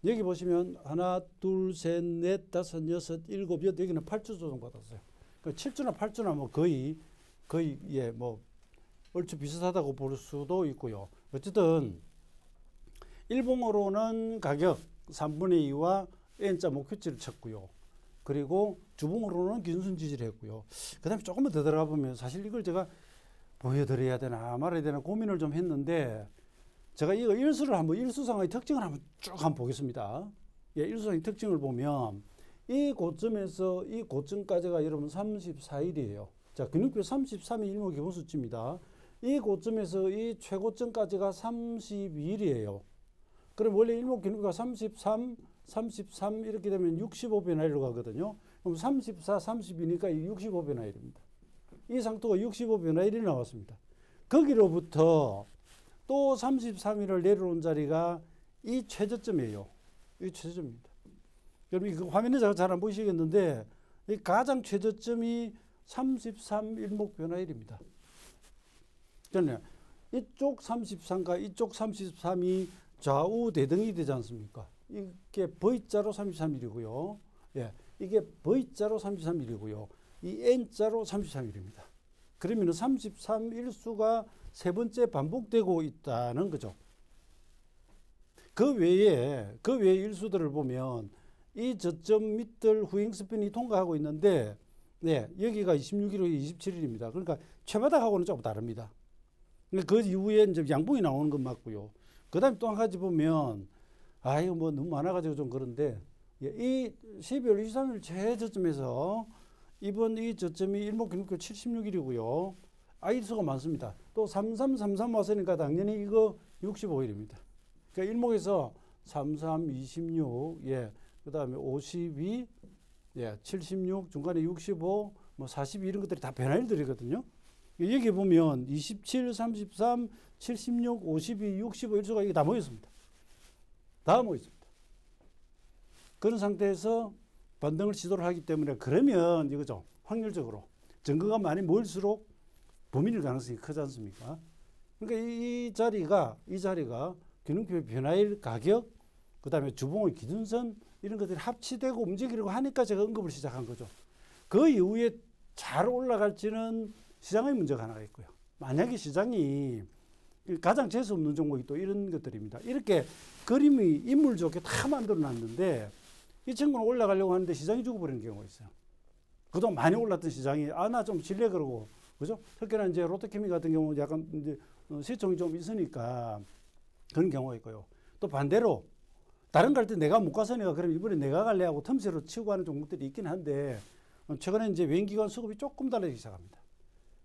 [SPEAKER 1] 여기 보시면 하나, 둘, 셋, 넷, 다섯, 여섯, 일곱, 여덟 여기는 8주 조정 받았어요. 그 7주나 8주나 뭐 거의 예, 뭐 얼추 비슷하다고 볼 수도 있고요. 어쨌든 일봉으로는 가격 3분의 2와 N자 목표치를 쳤고요. 그리고 주봉으로는 기준선 지지를 했고요. 그 다음에 조금만 더 들어가 보면 사실 이걸 제가 보여드려야 되나 말아야 되나 고민을 좀 했는데 제가 이거 일수상의 특징을 한번 쭉 한번 보겠습니다. 예, 일수상의 특징을 보면 이 고점에서 이 고점까지가 여러분 34일이에요. 자, 근육표 33이 일목 기본수치입니다. 이 고점에서 이 최고점까지가 32일이에요. 그럼 원래 일목 기능가 33 이렇게 되면 65변화일로 가거든요. 그럼 34, 32니까 65변화일입니다. 이 상토가 65변화일이 나왔습니다. 거기로부터 또 33일을 내려온 자리가 이 최저점이에요. 이 최저점입니다. 여러분, 이 화면에 잘 안 보이시겠는데, 이 가장 최저점이 33 일목변화일입니다. 그러니까 이쪽 33과 이쪽 33이 좌우 대등이 되지 않습니까? 이게 V자로 33일이고요. 예, 이게 V자로 33일이고요. 이 N자로 33일입니다. 그러면 33일수가 세 번째 반복되고 있다는 거죠. 그 외에 일수들을 보면 이 저점 밑을 후행스핀이 통과하고 있는데, 네, 여기가 26일로 27일입니다. 그러니까 최바닥하고는 조금 다릅니다. 그 이후에 이제 양봉이 나오는 건 맞고요. 그 다음에 또 한 가지 보면, 이거 뭐 너무 많아가지고 좀 그런데, 이 12월 23일 최저점에서 이번 이 저점이 일목기록표 76일이고요. 일수가 많습니다. 또 3333 왔으니까 당연히 이거 65일입니다. 그러니까 일목에서 33, 26, 그 다음에 52, 76, 중간에 65, 뭐 42 이런 것들이 다 변화일들이거든요. 여기 보면 27, 33, 76, 52, 65 일수가 이게 다 모였습니다. 다 모였습니다. 그런 상태에서 반등을 시도를 하기 때문에 그러면 이거죠. 확률적으로 증거가 많이 모일수록 범위일 가능성이 크지 않습니까? 그러니까 이 자리가 균형표 변화일 가격, 그 다음에 주봉의 기준선 이런 것들이 합치되고 움직이려고 하니까 제가 언급을 시작한 거죠. 그 이후에 잘 올라갈지는 시장의 문제가 하나가 있고요. 만약에 시장이 가장 재수 없는 종목이 또 이런 것들입니다. 이렇게 그림이 인물 좋게 다 만들어 놨는데 이 친구는 올라가려고 하는데 시장이 죽어버리는 경우가 있어요. 그동안 많이 올랐던 시장이 나 좀 질래 그러고 그죠? 특히나 이제 롯데케미 같은 경우는 약간 이제 시총이 좀 있으니까 그런 경우가 있고요. 또 반대로 다른 갈 때 내가 못 가서니까 그럼 이번에 내가 갈래 하고 틈새로 치고 가는 종목들이 있긴 한데 최근에 이제 외인기관 수급이 조금 달라지기 시작합니다.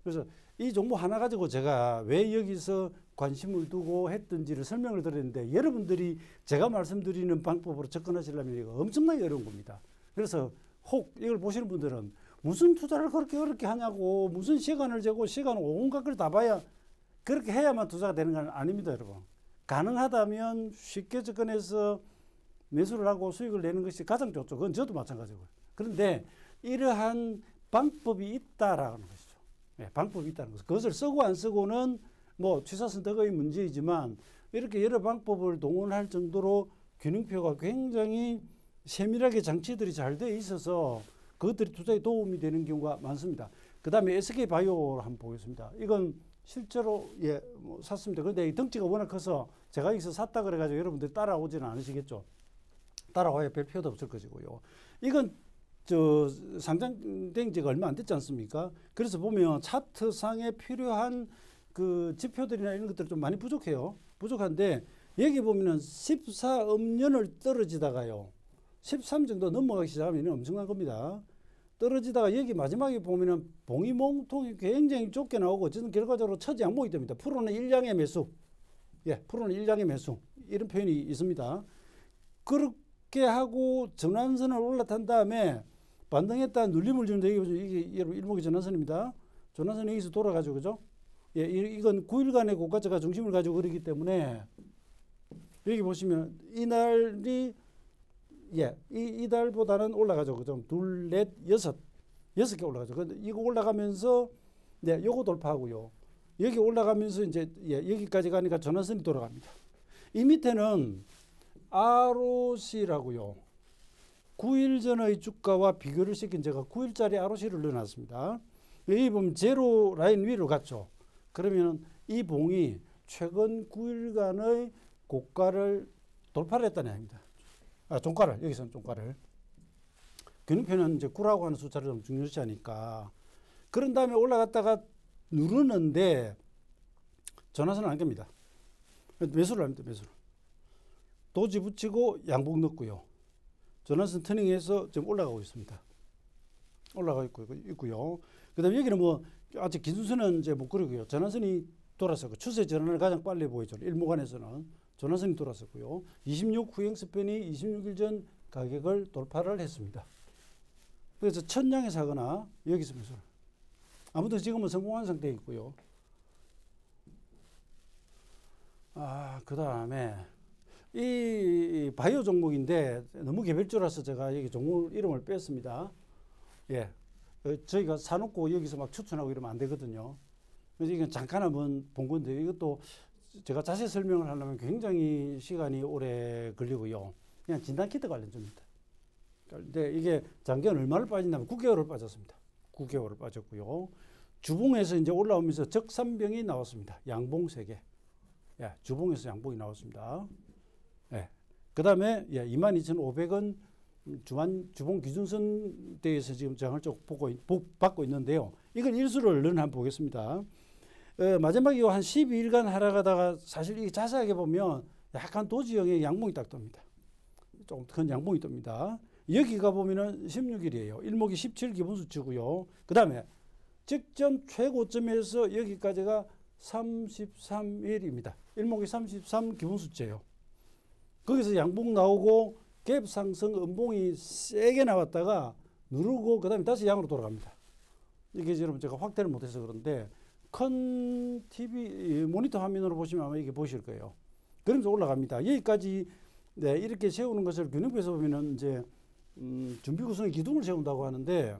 [SPEAKER 1] 그래서 이 종목 하나 가지고 제가 왜 여기서 관심을 두고 했던지를 설명을 드렸는데 여러분들이 제가 말씀드리는 방법으로 접근하시려면 이거 엄청나게 어려운 겁니다. 그래서 혹 이걸 보시는 분들은 무슨 투자를 그렇게 어렵게 하냐고 무슨 시간을 재고 시간을 온갖 걸 다 봐야 그렇게 해야만 투자가 되는 건 아닙니다, 여러분. 가능하다면 쉽게 접근해서 매수를 하고 수익을 내는 것이 가장 좋죠. 그건 저도 마찬가지고요. 그런데 이러한 방법이 있다라는 것이죠. 방법이 있다는 것은 그것을 쓰고 안 쓰고는 뭐 취사선택의 문제이지만 이렇게 여러 방법을 동원할 정도로 균형표가 굉장히 세밀하게 장치들이 잘 되어 있어서 그것들이 투자에 도움이 되는 경우가 많습니다. 그 다음에 SK바이오를 한번 보겠습니다. 이건 실제로 뭐 샀습니다. 그런데 이 덩치가 워낙 커서 제가 여기서 샀다 그래가지고 여러분들이 따라오지는 않으시겠죠. 따라와야 별 필요도 없을 것이고요. 이건 상장된 지가 얼마 안 됐지 않습니까? 그래서 보면 차트상에 필요한 그 지표들이나 이런 것들이 좀 많이 부족해요. 부족한데 여기 보면은 14음년을 떨어지다가요. 13 정도 넘어가기 시작하면 엄청난 겁니다. 떨어지다가 여기 마지막에 보면은 봉이 몸통이 굉장히 좁게 나오고 저는 결과적으로 처지 양봉이 됩니다. 프로는 일량의 매수. 프로는 일량의 매수. 이런 표현이 있습니다. 그렇게 하고 전환선을 올라탄 다음에 반등했다 눌림을 주는데 이게 여러분 일목의 전환선입니다. 전환선이 여기서 돌아가죠. 그죠? 이건 9일간의 고가저가 중심을 가지고 그러기 때문에 여기 보시면 이날이 이달보다는 올라가죠. 그죠? 둘, 넷, 여섯 개 올라가죠. 근데 이거 올라가면서 요거 돌파하고요. 여기 올라가면서 이제 여기까지 가니까 전환선이 돌아갑니다. 이 밑에는 ROC라고요. 9일 전의 주가와 비교를 시킨 제가 9일짜리 ROC를 넣어놨습니다. 여기 보면 제로 라인 위로 갔죠. 그러면 이 봉이 최근 9일간의 고가를 돌파를 했다는 얘기입니다. 종가를, 여기서는 종가를. 균형표는 이제 9라고 하는 숫자를 좀 중요시하니까. 그런 다음에 올라갔다가 누르는데 전화선은 안 깹니다. 매수를 합니다. 매수를. 도지 붙이고 양봉 넣고요. 전환선 터닝해서 지금 올라가고 있습니다. 올라가고 있고요. 그 다음에 여기는 뭐 아직 기준선은 이제 못 그리고요. 전환선이 돌아서고 추세 전환을 가장 빨리 보이죠. 일목안에서는 전환선이 돌아섰고요. 26 후행 스팬이 26일 전 가격을 돌파를 했습니다. 그래서 천양에서 하거나 여기서 매수. 아무튼 지금은 성공한 상태에 있고요. 그 다음에 이 바이오 종목인데 너무 개별주라서 제가 여기 종목 이름을 뺐습니다. 예. 저희가 사놓고 여기서 막 추천하고 이러면 안 되거든요. 그래서 이건 잠깐 한번 본 건데 이것도 제가 자세히 설명을 하려면 굉장히 시간이 오래 걸리고요. 그냥 진단키트 관련주입니다. 근데 이게 장기간 얼마를 빠진다면 9개월을 빠졌습니다. 9개월을 빠졌고요. 주봉에서 이제 올라오면서 적산병이 나왔습니다. 양봉 3개. 예, 주봉에서 양봉이 나왔습니다. 예. 그 다음에 22,500원 주봉 기준선대에서 지금 저항을 쭉 받고 있는데요. 이건 일수를 얼른 한번 보겠습니다. 마지막에 한 12일간 하락하다가 사실 이게 자세하게 보면 약간 도지형의 양봉이 딱 뜹니다. 조금 큰 양봉이 뜹니다. 여기가 보면은 16일이에요. 일목이 17 기본수치고요. 그 다음에 직전 최고점에서 여기까지가 33일입니다. 일목이 33 기본수치예요. 거기서 양봉 나오고 갭 상승 음봉이 세게 나왔다가 누르고 그 다음에 다시 양으로 돌아갑니다. 이게 여러분 제가 확대를 못해서 그런데 큰 TV 모니터 화면으로 보시면 아마 이게 보실 거예요. 그러면서 올라갑니다. 여기까지 네, 이렇게 세우는 것을 균형표에서 보면은 이제 준비 구성의 기둥을 세운다고 하는데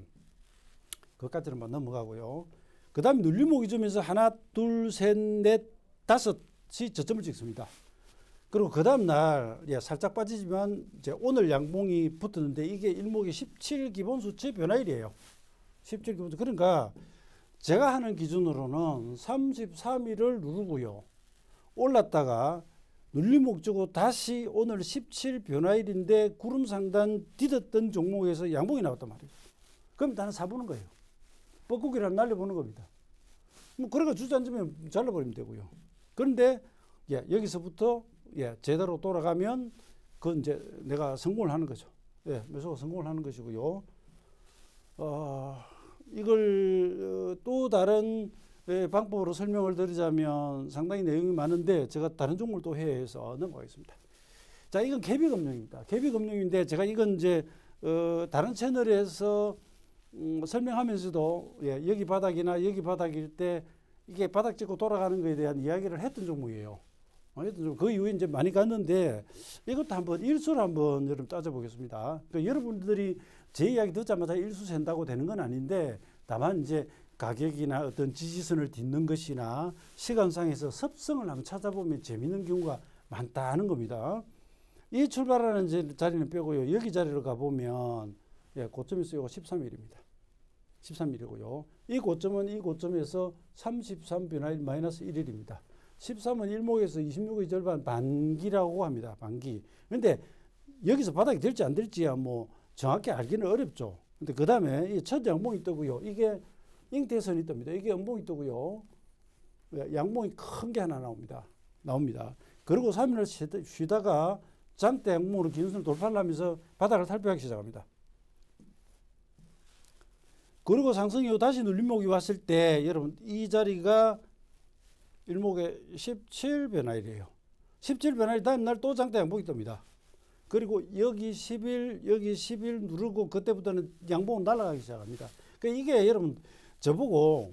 [SPEAKER 1] 그것까지는 넘어가고요. 그 다음에 눌림목 기점에서 하나, 둘, 셋, 넷, 다섯이 저점을 찍습니다. 그리고 그 다음날, 살짝 빠지지만, 이제 오늘 양봉이 붙었는데, 이게 일목이 17 기본수치 변화일이에요. 17 기본수치. 그러니까, 제가 하는 기준으로는 33일을 누르고요. 올랐다가, 눌림목 주고 다시 오늘 17 변화일인데, 구름 상단 디뎠던 종목에서 양봉이 나왔단 말이에요. 그럼 나는 사보는 거예요. 뻐꾸기를 날려보는 겁니다. 뭐, 그래가 주저앉으면 잘라버리면 되고요. 그런데, 여기서부터 제대로 돌아가면 그건 이제 내가 성공을 하는 거죠. 매수가 성공을 하는 것이고요. 이걸 또 다른 방법으로 설명을 드리자면 상당히 내용이 많은데 제가 다른 종목을 또 해서 넘어가겠습니다. 자, 이건 개비금융입니다. 개비금융인데 제가 이건 이제 다른 채널에서 설명하면서도 여기 바닥이나 여기 바닥일 때 이게 바닥 찍고 돌아가는 것에 대한 이야기를 했던 종목이에요. 그 이후에 이제 많이 갔는데 이것도 한번 일수를 한번 여러분 따져보겠습니다. 그러니까 여러분들이 제 이야기 듣자마자 일수 센다고 되는 건 아닌데 다만 이제 가격이나 어떤 지지선을 딛는 것이나 시간상에서 습성을 한번 찾아보면 재미있는 경우가 많다는 겁니다. 이 출발하는 자리는 빼고요. 여기 자리로 가보면 고점이 쓰이고 13일입니다. 13일이고요. 이 고점은 이 고점에서 33 변화일 마이너스 1일입니다. 13은 일목에서 26의 절반 반기라고 합니다. 반기. 근데 여기서 바닥이 될지 안 될지야 뭐 정확히 알기는 어렵죠. 근데 그 다음에 이 첫 양봉이 뜨고요. 이게 잉태선이 뜹니다. 이게 음봉이 뜨고요. 양봉이 큰 게 하나 나옵니다. 그리고 3일을 쉬다가 장대 양봉으로 기준선을 돌파를 하면서 바닥을 탈피하기 시작합니다. 그리고 상승 이후 다시 눌림목이 왔을 때 여러분 이 자리가 일목의 17 변화일이에요. 17 변화일 다음 날 또 장대 양봉이 뜹니다. 그리고 여기 10일, 여기 10일 누르고 그때부터는 양봉은 날아가기 시작합니다. 그러니까 이게 여러분 저보고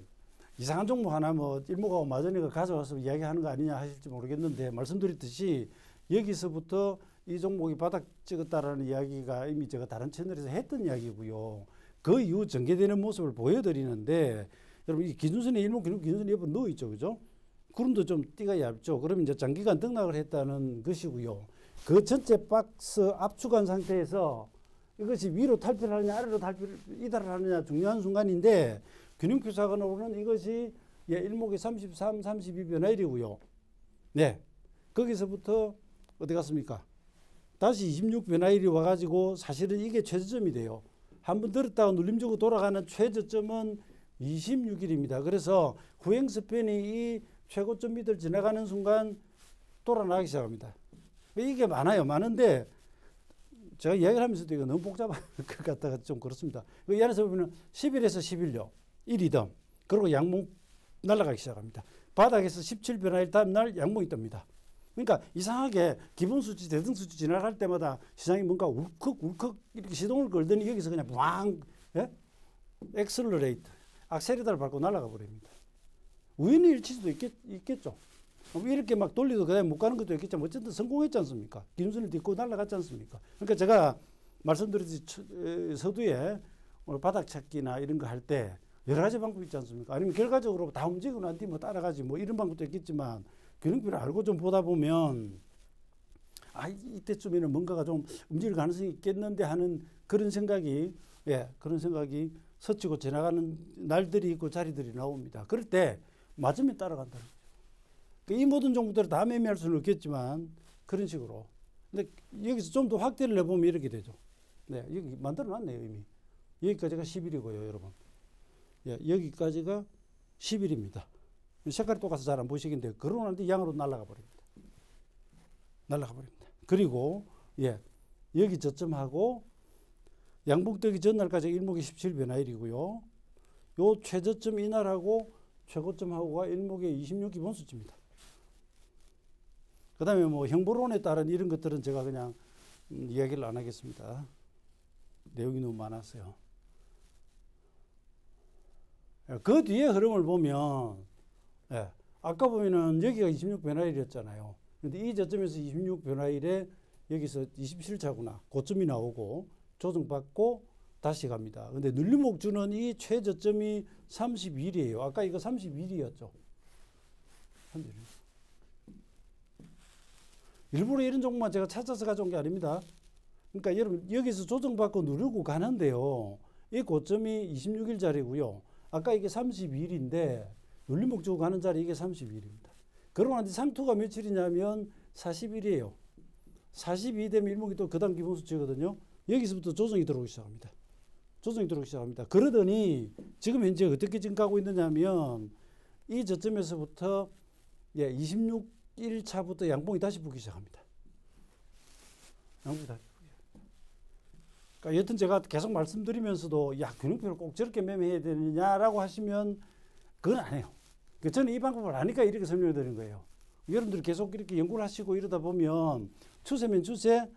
[SPEAKER 1] 이상한 종목 하나 뭐 일목하고 마저니가 가져와서 이야기하는 거 아니냐 하실지 모르겠는데 말씀드렸듯이 여기서부터 이 종목이 바닥 찍었다라는 이야기가 이미 제가 다른 채널에서 했던 이야기고요. 그 이후 전개되는 모습을 보여드리는데 여러분 이 기준선에 일목 기준선에 옆에 넣어 있죠. 그죠? 구름도 좀 띠가 얇죠. 그러면 이제 장기간 등락을 했다는 것이고요. 그 전체 박스 압축한 상태에서 이것이 위로 탈피를 하느냐 아래로 이달을 하느냐 중요한 순간인데 균형표사건으로는 이것이 일목이 33, 32 변화일이고요. 네. 거기서부터 어디 갔습니까? 다시 26 변화일이 와가지고 사실은 이게 최저점이 돼요. 한번 들었다가 눌림 주고 돌아가는 최저점은 26일입니다. 그래서 후행 스팬이 이 최고점 밑을 지나가는 순간 돌아나기 시작합니다. 이게 많은데 제가 이야기를 하면서도 이거 너무 복잡한 것 같다가 좀 그렇습니다. 이 안에서 보면 10일에서 11요. 1이듬. 그리고 양봉 날아가기 시작합니다. 바닥에서 17 변화일 다음날 양봉이 뜹니다. 그러니까 이상하게 기본수치, 대등수치 지나갈 때마다 시장이 뭔가 울컥 이렇게 시동을 걸더니 여기서 그냥 왕, 예? 엑셀러레이트, 악셀레터를 밟고 날아가 버립니다. 우연히 일칠 수도 있겠죠. 이렇게 막 돌리도 그다음에 못 가는 것도 있겠지만 어쨌든 성공했지 않습니까? 기준선을 딛고 날아갔지 않습니까? 그러니까 제가 말씀드렸듯이 서두에 오늘 바닥 찾기나 이런 거 할 때 여러 가지 방법이 있지 않습니까? 아니면 결과적으로 다 움직이고 난 뒤 뭐 따라가지 뭐 이런 방법도 있겠지만 균형표를 알고 좀 보다 보면 이때쯤에는 뭔가가 좀 움직일 가능성이 있겠는데 하는 그런 생각이 스치고 지나가는 날들이 있고 자리들이 나옵니다. 그럴 때 맞으면 따라간다는 거죠. 이 모든 종목들을 다 매매할 수는 없겠지만 그런 식으로. 근데 여기서 좀 더 확대를 해보면 이렇게 되죠. 네, 여기 만들어 놨네요, 이미. 여기까지가 10일이고요, 여러분. 예, 여기까지가 10일입니다. 색깔이 똑같아서 잘 안 보이시겠는데, 그러고 난 뒤 양으로 날아가 버립니다. 그리고, 예, 여기 저점하고 양봉 뜨기 전날까지 일목이 17 변화일이고요. 요 최저점 이날하고 최고점하고가 일목의 26 기본수치입니다. 그 다음에 뭐 형보론에 따른 이런 것들은 제가 그냥 이야기를 안 하겠습니다. 내용이 너무 많았어요. 그 뒤에 흐름을 보면, 예, 아까 보면은 여기가 26 변화일이었잖아요. 근데 이 저점에서 26 변화일에 여기서 27차구나. 고점이 나오고 조정받고 다시 갑니다. 근데 눌림목 주는 이 최저점이 32일이에요. 아까 이거 32일이었죠. 32일. 일부러 이런 종목만 제가 찾아서 가져온 게 아닙니다. 그러니까 여러분 여기서 조정받고 누르고 가는데요. 이 고점이 26일짜리고요. 아까 이게 32일인데 눌림목 주고 가는 자리 이게 32일입니다. 그러고 나서 상투가 며칠이냐면 40일이에요. 42 되면 일목이 또 그 다음 기본수치거든요. 여기서부터 조정이 들어오기 시작합니다. 그러더니 지금 현재 어떻게 지금 가고 있느냐면 이 저점에서부터 26일 차부터 양봉이 다시 붙기 시작합니다. 그러니까 여튼 제가 계속 말씀드리면서도 균형표를 꼭 저렇게 매매해야 되느냐라고 하시면 그건 아니에요. 저는 이 방법을 아니까 이렇게 설명해 드리는 거예요. 여러분들이 계속 이렇게 연구를 하시고 이러다 보면 추세면 추세,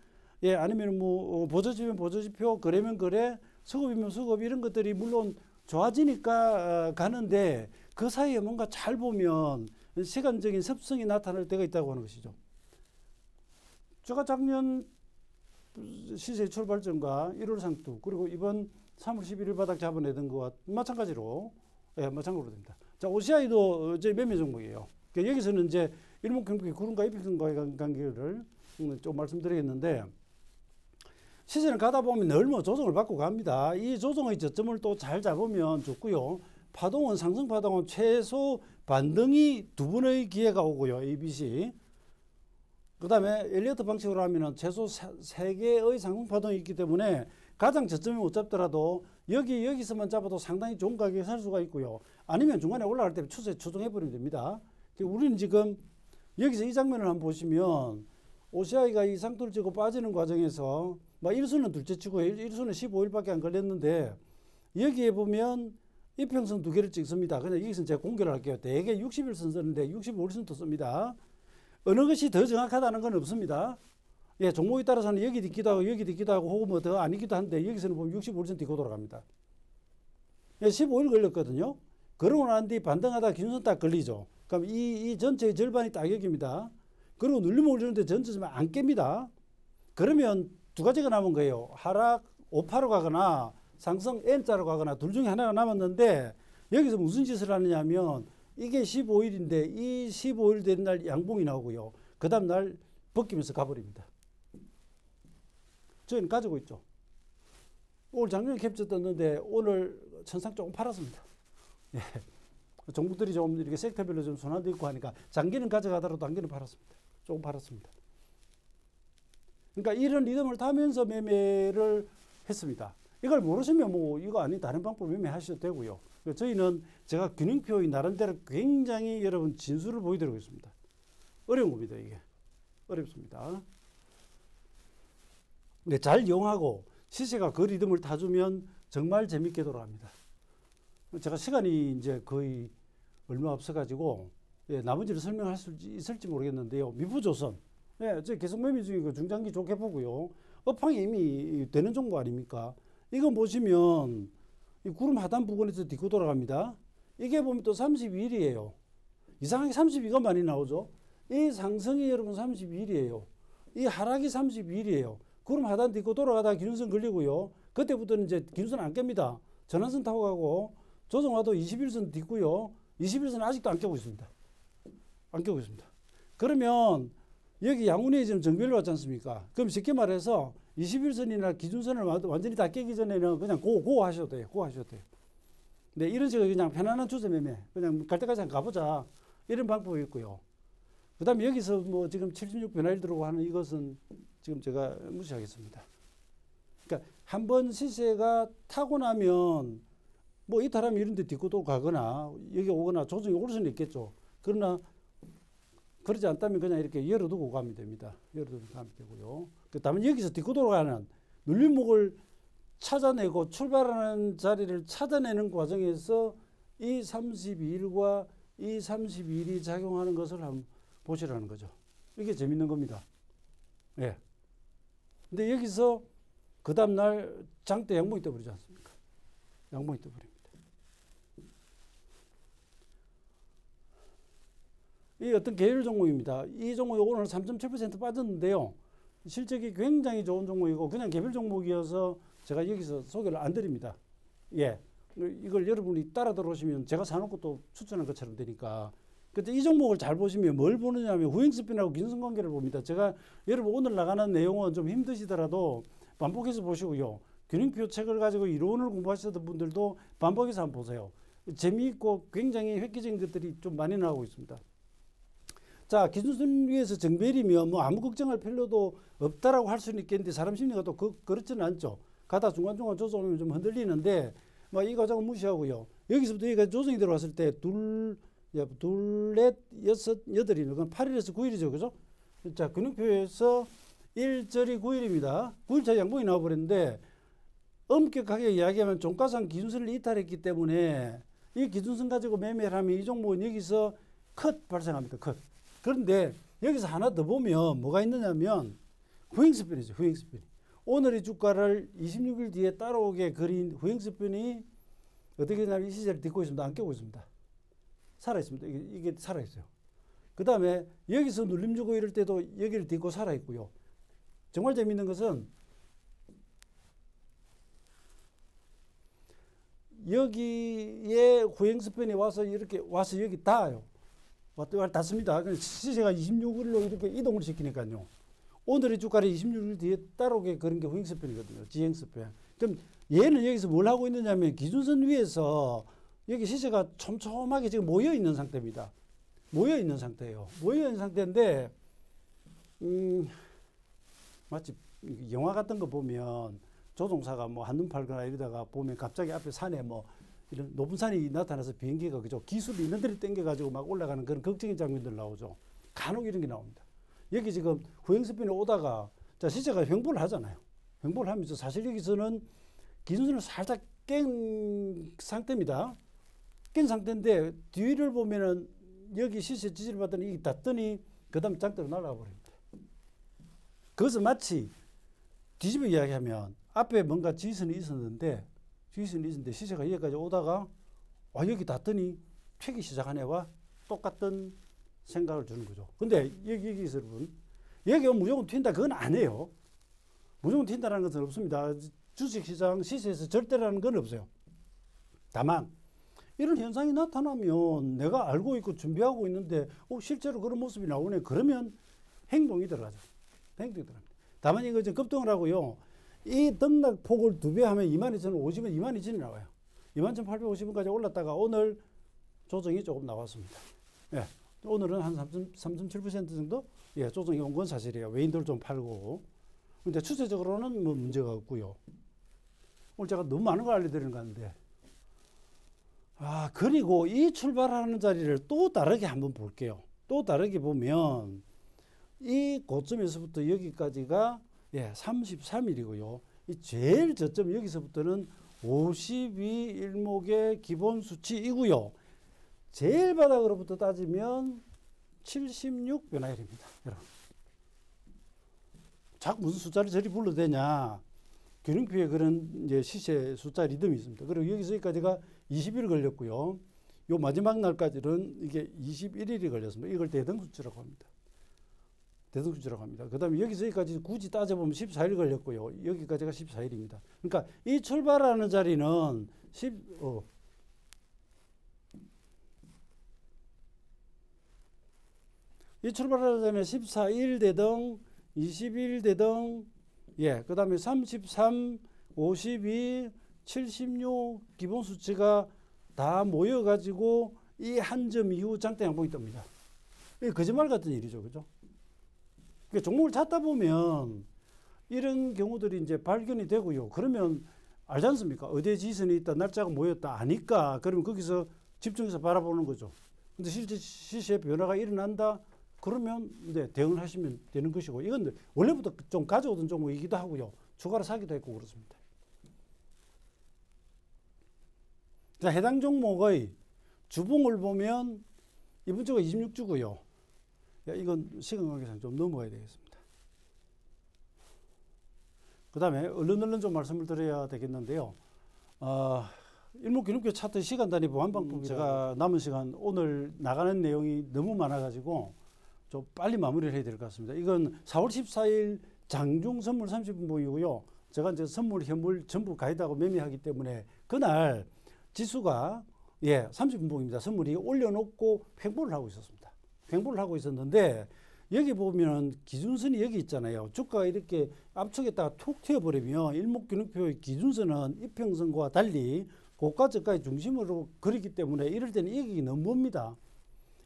[SPEAKER 1] 아니면 뭐 보조지표면 보조지표, 거래면 거래, 수급이면 수급 이런 것들이 물론 좋아지니까 가는데 그 사이에 뭔가 잘 보면 시간적인 습성이 나타날 때가 있다고 하는 것이죠. 제가 작년 시세 출발점과 1월 상투 그리고 이번 3월 11일 바닥 잡아내던 것과 마찬가지로 됩니다. 자, OCI도 이제 매매 종목이에요. 그러니까 여기서는 이제 일목경기 구름과 이평선과의 관계를 좀 말씀드리겠는데 시세는 가다 보면 늘 뭐 조정을 받고 갑니다. 이 조정의 저점을 또 잘 잡으면 좋고요. 파동은 상승 파동은 최소 반등이 두 번의 기회가 오고요. ABC. 그 다음에 엘리어트 방식으로 하면은 최소 세 개의 상승 파동이 있기 때문에 가장 저점이 못 잡더라도 여기서만 잡아도 상당히 좋은 가격에 살 수가 있고요. 아니면 중간에 올라갈 때 추세 조정해버리면 됩니다. 우리는 지금 여기서 이 장면을 한번 보시면 OCI가 이 상투를 찍고 빠지는 과정에서 막 1수는 둘째 치고 1수는 15일밖에 안 걸렸는데 여기에 보면 이평선 두 개를 찍습니다. 근데 여기서는 제가 공개를 할게요. 대개 60일선 쓰는데 65일선도 씁니다. 어느 것이 더 정확하다는 건 없습니다. 종목에 따라서는 여기 딛기도 하고 여기 딛기도 하고 혹은 뭐 더 아니기도 한데 여기서는 보면 65일선 딛고 돌아갑니다. 15일 걸렸거든요. 그러고 난 뒤 반등하다 기준선 딱 걸리죠. 그럼 이 전체의 절반이 딱 여기입니다. 그리고 눌림목을 주는데 전체적으로 안 깹니다. 그러면 두 가지가 남은 거예요. 하락 5파로 가거나 상승 N자로 가거나 둘 중에 하나가 남았는데 여기서 무슨 짓을 하느냐면 이게 15일인데 이 15일 되는 날 양봉이 나오고요. 그 다음 날 벗기면서 가버립니다. 저희는 가지고 있죠. 오늘 작년에 캡처 떴는데 오늘 천상 조금 팔았습니다. 예. 종목들이 좀 이렇게 섹터별로 좀 순환도 있고 하니까 장기는 가져가더라도 단기는 팔았습니다. 조금 팔았습니다. 그러니까 이런 리듬을 타면서 매매를 했습니다. 이걸 모르시면 뭐 이거 아닌 다른 방법 매매하셔도 되고요. 저희는 제가 균형표의 나름대로 굉장히 여러분 진수를 보여드리고 있습니다. 어려운 겁니다, 이게. 어렵습니다. 근데 잘 이용하고 시세가 그 리듬을 타주면 정말 재밌게 돌아갑니다. 제가 시간이 이제 거의 얼마 없어가지고, 예, 나머지를 설명할 수 있을지 모르겠는데요. 미부조선. 예, 저 계속 매매 중이고 중장기 좋게 보고요. 업황이 이미 되는 정도 아닙니까? 이거 보시면 이 구름 하단 부근에서 딛고 돌아갑니다. 이게 보면 또 32일이에요. 이상하게 32가 많이 나오죠. 이 상승이 여러분 32일이에요. 이 하락이 32일이에요. 구름 하단 딛고 돌아가다가 기준선 걸리고요. 그때부터는 이제 기준선 안 깹니다. 전환선 타고 가고 조정화도 21선 딛고요. 21선 아직도 안 깨고 있습니다. 안 깨고 있습니다. 그러면 여기 양운에 지금 정비를 왔지 않습니까? 그럼 쉽게 말해서 21선이나 기준선을 완전히 다 깨기 전에는 그냥 고 하셔도 돼요. 고 하셔도 돼요. 네, 이런 식으로 그냥 편안한 추세 매매. 그냥 갈 때까지 한번 가보자. 이런 방법이 있고요. 그 다음에 여기서 뭐 지금 76 변화일 들어오고 하는 이것은 지금 제가 무시하겠습니다. 그러니까 한번 시세가 타고 나면 뭐 이탈하면 이런 데 딛고 또 가거나 여기 오거나 조정이 올 수는 있겠죠. 그러나 그러지 않다면 그냥 이렇게 열어두고 가면 됩니다. 열어두고 가면 되고요. 다만 여기서 딛고 돌아가는 눌림목을 찾아내고 출발하는 자리를 찾아내는 과정에서 이 32일과 이 32일이 작용하는 것을 한번 보시라는 거죠. 이게 재밌는 겁니다. 예. 근데 여기서 그 다음날 장대 양봉이 떠버리지 않습니까? 양봉이 떠버립니다. 이 어떤 계열 종목입니다. 이 종목이 오늘 3.7% 빠졌는데요. 실적이 굉장히 좋은 종목이고 그냥 개별 종목이어서 제가 여기서 소개를 안 드립니다. 예. 이걸 여러분이 따라 들어오시면 제가 사놓고 또 추천한 것처럼 되니까. 근데 이 종목을 잘 보시면 뭘 보느냐 하면 후행스핀하고 기준선 관계를 봅니다. 제가 여러분 오늘 나가는 내용은 좀 힘드시더라도 반복해서 보시고요. 균형표 책을 가지고 이론을 공부하셨던 분들도 반복해서 한번 보세요. 재미있고 굉장히 획기적인 것들이 좀 많이 나오고 있습니다. 자, 기준선 위에서 정배이면 뭐 아무 걱정할 필요도 없다라고 할 수는 있겠는데 사람 심리가 또 그렇지는 않죠. 가다 중간중간 조정하면 좀 흔들리는데 뭐 이 과정은 무시하고요. 여기서부터 여기까지 조정이 들어왔을 때 둘, 넷, 여섯, 여덟이 그건 8일에서 9일이죠. 그죠? 자, 근육표에서 1절이 9일입니다. 9일차 양봉이 나와버렸는데 엄격하게 이야기하면 종가상 기준선을 이탈했기 때문에 이 기준선 가지고 매매를 하면 이 종목은 여기서 컷 발생합니다. 컷. 그런데 여기서 하나 더 보면 뭐가 있느냐면 후행스핀이죠. 후행스핀. 오늘의 주가를 26일 뒤에 따라오게 그린 후행스핀이 어떻게 되냐면 이 시세를 딛고 있습니다. 안 깨고 있습니다. 살아있습니다. 이게 살아있어요. 그 다음에 여기서 눌림 주고 이럴 때도 여기를 딛고 살아있고요. 정말 재밌는 것은 여기에 후행스팬이 와서 이렇게 와서 여기 닿아요. 닿습니다. 시세가 26일로 이렇게 이동을 시키니까요. 오늘의 주가를 26일 뒤에 따라오게 그런 게 후행스팬이거든요. 지행스팬. 그럼 얘는 여기서 뭘 하고 있느냐면 기준선 위에서 여기 시세가 촘촘하게 지금 모여 있는 상태입니다. 모여 있는 상태예요. 모여 있는 상태인데, 마치 영화 같은 거 보면 조종사가 뭐 한눈 팔거나 이러다가 보면 갑자기 앞에 산에 뭐 이런 높은 산이 나타나서 비행기가 그죠. 기술이 있는 데를 땡겨가지고 막 올라가는 그런 걱정의 장면들 나오죠. 간혹 이런 게 나옵니다. 여기 지금 후행스핀이 오다가 자, 시세가 횡보를 하잖아요. 횡보를 하면서 사실 여기서는 기준선을 살짝 깬 상태입니다. 깬 상태인데 뒤를 보면은 여기 시세 지지를 받더니 이게 닿더니 그 다음 장대로 날아가 버립니다. 그것은 마치 뒤집어 이야기하면 앞에 뭔가 지선이 있었는데 시세가 여기까지 오다가 와 여기 닿더니 튀기 시작하네와 똑같은 생각을 주는 거죠. 근데 여기서 여러분 여기 무조건 튄다 그건 아니에요. 무조건 튄다라는 것은 없습니다. 주식시장 시세에서 절대라는 건 없어요. 다만 이런 현상이 나타나면 내가 알고 있고 준비하고 있는데 실제로 그런 모습이 나오네. 그러면 행동이 들어가죠. 행동이 들어갑니다. 다만 이거 좀 급등을 하고요. 이 등락폭을 2배 하면 22,050원, 22,000원이 나와요. 21,850원까지 올랐다가 오늘 조정이 조금 나왔습니다. 예. 오늘은 한 3.7% 정도 예, 조정이 온 건 사실이에요. 외인들 좀 팔고. 근데 추세적으로는 뭐 문제가 없고요. 오늘 제가 너무 많은 걸 알려드리는 것 같은데. 그리고 이 출발하는 자리를 또 다르게 한번 볼게요. 또 다르게 보면 이 고점에서부터 여기까지가 33일이고요. 이 제일 저점 여기서부터는 52 일목의 기본 수치이고요. 제일 바닥으로부터 따지면 76 변화일입니다. 여러분. 자꾸 무슨 숫자를 저리 불러도 되냐. 균형표에 그런 이제 시세 숫자 리듬이 있습니다. 그리고 여기서 여기까지가 20일 걸렸고요. 요 마지막 날까지는 이게 21일이 걸렸습니다. 이걸 대등수치라고 합니다. 대등수치라고 합니다. 그 다음에 여기서 여기까지 굳이 따져보면 14일 걸렸고요. 여기까지가 14일입니다. 그러니까 이 출발하는 자리는 이 출발하는 자리는 14일 대등, 20일 대등, 그 다음에 33, 52, 76 기본 수치가 다 모여가지고 이 한 점 이후 장대 양봉이 뜹니다. 이게 거짓말 같은 일이죠. 그죠? 그러니까 종목을 찾다 보면 이런 경우들이 이제 발견이 되고요. 그러면 알지 않습니까? 어디에 지선이 있다, 날짜가 모였다, 아니까. 그러면 거기서 집중해서 바라보는 거죠. 근데 실제 시세의 변화가 일어난다? 그러면 이제 대응을 하시면 되는 것이고, 이건 원래부터 좀 가져오던 종목이기도 하고요. 추가로 사기도 했고 그렇습니다. 자, 해당 종목의 주봉을 보면 이번 주가 26주고요. 이건 시간 관계상 좀 넘어가야 되겠습니다. 그 다음에 얼른 좀 말씀을 드려야 되겠는데요. 일목균형표 차트 시간 단위 보완 방법, 제가 남은 시간 오늘 나가는 내용이 너무 많아가지고 좀 빨리 마무리를 해야 될 것 같습니다. 이건 4월 14일 장중 선물 30분봉이고요. 제가 이제 선물, 현물 전부 가이드하고 매매하기 때문에 그날 지수가 30분봉입니다. 선물이 올려놓고 횡보를 하고 있었습니다. 횡보를 하고 있었는데 여기 보면 기준선이 여기 있잖아요. 주가가 이렇게 압축했다가 툭 튀어버리면 일목균형표의 기준선은 이평선과 달리 고가 저가의 중심으로 그리기 때문에 이럴 때는 이익이 너무 멉니다.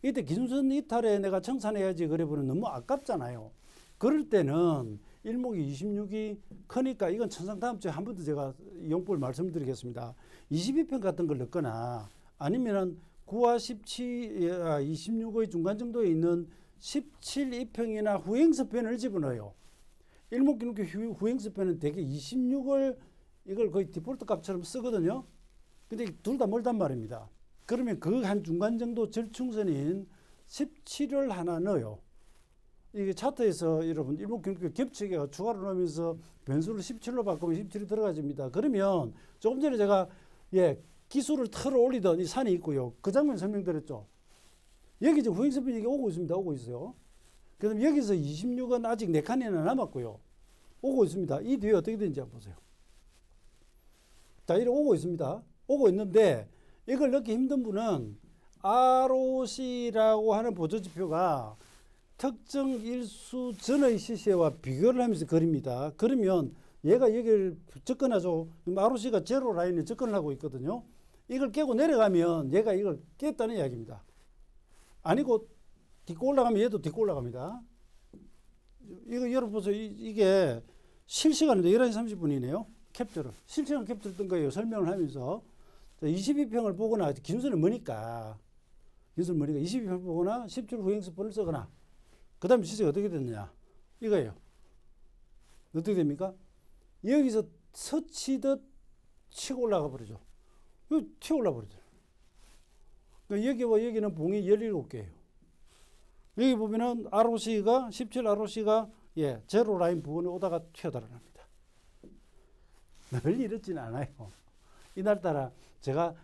[SPEAKER 1] 이때 기준선 이탈에 내가 청산해야지 그래보면 너무 아깝잖아요. 그럴 때는 일목이 26이 크니까 이건 천상 다음 주에 한 번 더 제가 용법을 말씀드리겠습니다. 22평 같은 걸 넣거나 아니면은 9와 26의 중간 정도에 있는 17, 2평이나 후행서편을 집어넣어요. 일목균형표 후행서편은 대개 26을 이걸 거의 디폴트 값처럼 쓰거든요. 근데 둘 다 멀단 말입니다. 그러면 그 한 중간 정도 절충선인 17을 하나 넣어요. 이게 차트에서 여러분 일목균형표 겹치기가 추가로 넣으면서 변수를 17로 바꾸면 17이 들어가집니다. 그러면 조금 전에 제가 기술을 틀어 올리던 이 산이 있고요. 그 장면 설명드렸죠. 여기 이제 후행서편이 오고 있습니다. 오고 있어요. 그 다음에 여기서 26은 아직 4칸이나 남았고요. 오고 있습니다. 이 뒤에 어떻게 되는지 한번 보세요. 자, 이렇게 오고 있습니다. 오고 있는데 이걸 넣기 힘든 분은 ROC라고 하는 보조지표가 특정 일수 전의 시세와 비교를 하면서 그립니다. 그러면 얘가 여기를 접근하죠. ROC가 제로 라인에 접근을 하고 있거든요. 이걸 깨고 내려가면 얘가 이걸 깼다는 이야기입니다. 아니고 딛고 올라가면 얘도 딛고 올라갑니다. 이거 여러분 보세요. 이게 실시간인데 11시 30분이네요. 캡처를. 실시간 캡처를 뜬 거예요. 설명을 하면서. 22평을 보거나 기준선은 뭐니까 22평을 보거나 17 후행서편을 쓰거나 그 다음에 시세가 어떻게 됐느냐 이거예요. 어떻게 됩니까? 여기서 스치듯 치고 올라가 버리죠. 여기 튀어 올라 버리죠. 그러니까 여기와 여기는 봉이 17개예요. 여기 보면은 ROC가 17 ROC가 제로 라인 부분에 오다가 튀어달아납니다. 늘 이렇지는 않아요. 이날따라 제가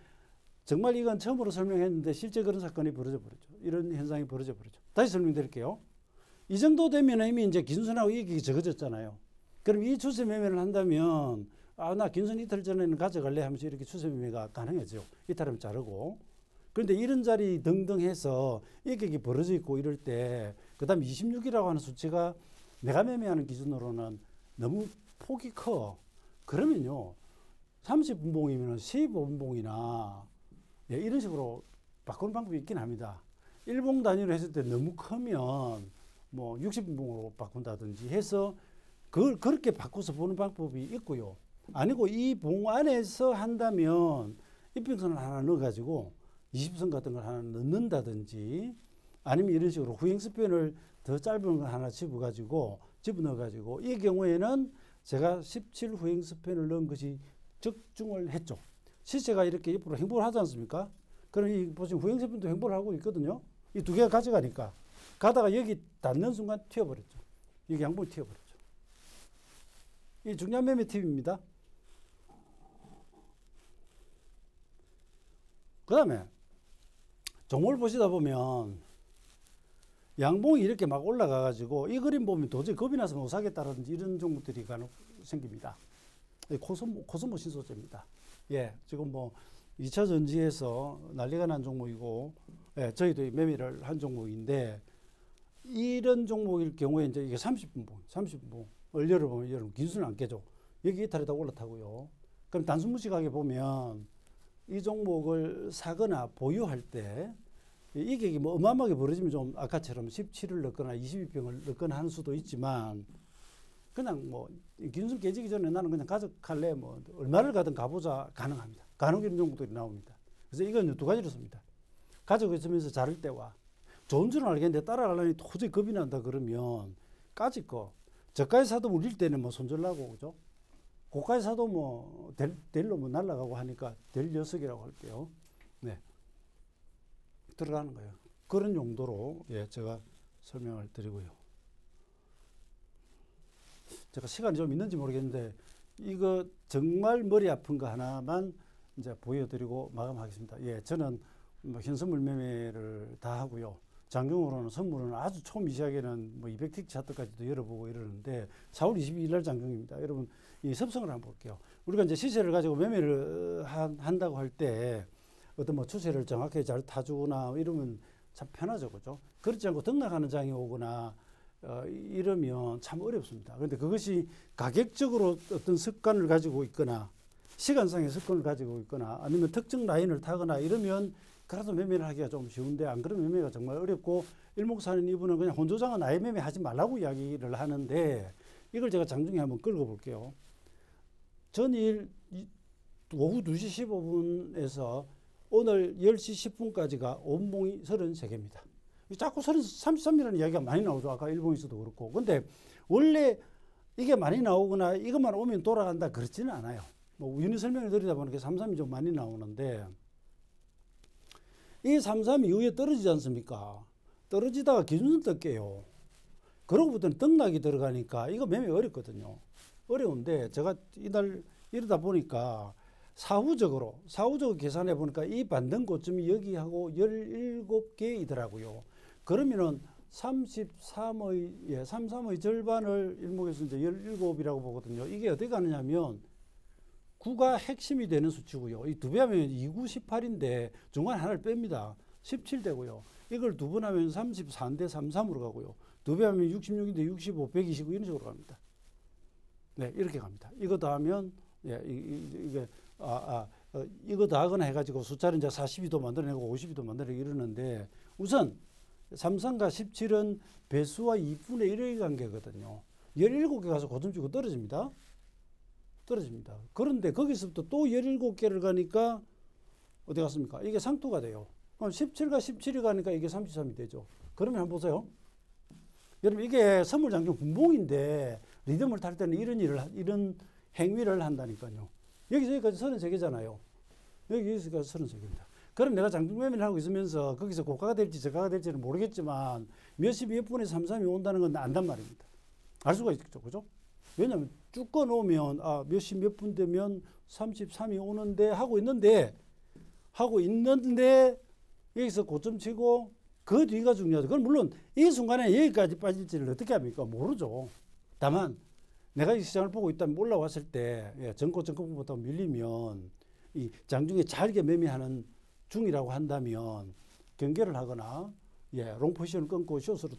[SPEAKER 1] 정말 이건 처음으로 설명했는데 실제 그런 사건이 벌어져 버렸죠. 이런 현상이 벌어져 버렸죠. 다시 설명드릴게요. 이 정도 되면 이미 이제 기준선하고 이익이 적어졌잖아요. 그럼 이 추세 매매를 한다면 나 기준선 이틀 전에는 가져갈래 하면서 이렇게 추세 매매가 가능해져요. 이탈하면 자르고. 그런데 이런 자리 등등 해서 이익이 벌어져 있고 이럴 때 그 다음 26이라고 하는 수치가 내가 매매하는 기준으로는 너무 폭이 커. 그러면요. 30분봉이면 15분봉이나 이런 식으로 바꾸는 방법이 있긴 합니다. 1봉 단위로 했을 때 너무 크면 뭐 60분봉으로 바꾼다든지 해서 그걸 그렇게 바꿔서 보는 방법이 있고요. 아니고 이 봉 안에서 한다면 이평선을 하나 넣어가지고 20선 같은 걸 하나 넣는다든지 아니면 이런 식으로 후행스팬을 더 짧은 걸 하나 집어넣어가지고 이 경우에는 제가 17 후행스팬을 넣은 것이 적중을 했죠. 시체가 이렇게 옆으로 행보를 하지 않습니까? 그러니 보시면 후행스팬도 행보를 하고 있거든요. 이 두 개가 가져가니까 가다가 여기 닿는 순간 튀어버렸죠. 여기 양봉이 튀어버렸죠. 이 중요한 매매 팁입니다. 그 다음에 종목을 보시다 보면 양봉이 이렇게 막 올라가가지고 이 그림 보면 도저히 겁이 나서 못 사겠다라든지 이런 종목들이 간혹 생깁니다. 코스모 신소재입니다. 예, 지금 뭐 2차 전지에서 난리가 난 종목이고, 예, 저희도 매매를 한 종목인데, 이런 종목일 경우에 이제 이게 30분봉, 얼려를 보면 여러분 긴수는 안 깨죠. 여기 이탈에다 올라타고요. 그럼 단순무식하게 보면 이 종목을 사거나 보유할 때 이게 뭐 어마어마하게 벌어지면 좀 아까처럼 17을 넣거나 22평을 넣거나 하는 수도 있지만 그냥 뭐 긴수 깨지기 전에 나는 그냥 가져갈래 뭐 얼마를 가든 가보자 가능합니다. 간혹 이런 종목들이 나옵니다. 그래서 이건 두 가지로 씁니다. 가지고 있으면서 자를 때와 좋은 줄은 알겠는데 따라가려니 도저히 겁이 난다 그러면 까짓 거 저가에 사도 울릴 때는 뭐 손절나고 그죠? 고가에 사도 뭐 델로 뭐 날아가고 하니까 델 녀석이라고 할게요. 네. 들어가는 거예요. 그런 용도로 예, 제가 설명을 드리고요. 제가 시간이 좀 있는지 모르겠는데 이거 정말 머리 아픈 거 하나만 이제 보여드리고 마감하겠습니다. 예, 저는 뭐 현선물 매매를 다 하고요. 장경으로는 선물은 아주 초미시하게는 뭐 200틱 차트까지도 열어보고 이러는데 4월 22일 날 장경입니다. 여러분 이 습성을 한번 볼게요. 우리가 이제 시세를 가지고 매매를 한다고 할 때 어떤 뭐 추세를 정확하게 잘 타주거나 이러면 참 편하죠. 그죠? 그렇지 않고 등락하는 장이 오거나 이러면 참 어렵습니다. 그런데 그것이 가격적으로 어떤 습관을 가지고 있거나 시간상의 습관을 가지고 있거나 아니면 특정 라인을 타거나 이러면 그래도 매매를 하기가 좀 쉬운데 안 그러면 매매가 정말 어렵고 일목사는 이분은 그냥 혼조장은 아예 매매하지 말라고 이야기를 하는데 이걸 제가 장중에 한번 끌고 볼게요. 전일 오후 2시 15분에서 오늘 10시 10분까지가 온봉이 33개입니다. 자꾸 33이라는 이야기가 많이 나오죠. 아까 일봉에서도 그렇고. 근데 원래 이게 많이 나오거나 이것만 오면 돌아간다 그렇지는 않아요. 뭐 우연히 설명을 드리다 보니까 33이 좀 많이 나오는데 이 33 이후에 떨어지지 않습니까? 떨어지다가 기준선 뜰게요. 그러고부터는 등락이 들어가니까 이거 매매 어렵거든요. 어려운데 제가 이날 이러다 보니까 사후적으로 계산해 보니까 이 반등 고점이 여기하고 17개이더라고요. 그러면은 33의 절반을 일목에서 이제 17이라고 보거든요. 이게 어떻게 가느냐면 9가 핵심이 되는 수치고요. 이 두 배 하면 29, 18인데 중간에 하나를 뺍니다. 17되고요. 이걸 두 번 하면 34인데 33으로 가고요. 두 배 하면 66인데 65, 129 이런 식으로 갑니다. 네, 이렇게 갑니다. 이거 다 하면 예, 이게 이거 다 하거나 해가지고 숫자를 이제 42도 만들어내고 52도 만들어내고 이러는데 우선 33과 17은 배수와 2분의 1의 관계거든요. 17개 가서 고점 치고 떨어집니다. 그런데 거기서부터 또 17개를 가니까 어디 갔습니까? 이게 상토가 돼요. 그럼 17과 17이 가니까 이게 33이 되죠. 그러면 한번 보세요. 여러분 이게 선물장중 분봉인데 리듬을 탈 때는 이런 행위를 한다니까요. 여기서 여기까지 33개잖아요. 여기까지 33개입니다. 그럼 내가 장중 매매를 하고 있으면서 거기서 고가가 될지 저가가 될지는 모르겠지만 몇 시 몇 분에 33이 온다는 건 안단 말입니다. 알 수가 있겠죠. 그죠? 왜냐하면 쭉 꺼놓으면 몇 시 몇 분 되면 33이 오는데 하고 있는데 여기서 고점 치고 그 뒤가 중요하죠. 그건 물론 이 순간에 여기까지 빠질지를 어떻게 합니까? 모르죠. 다만 내가 이 시장을 보고 있다면 올라왔을 때 전고점보다 밀리면 이 장중에 잘게 매매하는 중이라고 한다면 경계를 하거나 롱포지션을 끊고 숏으로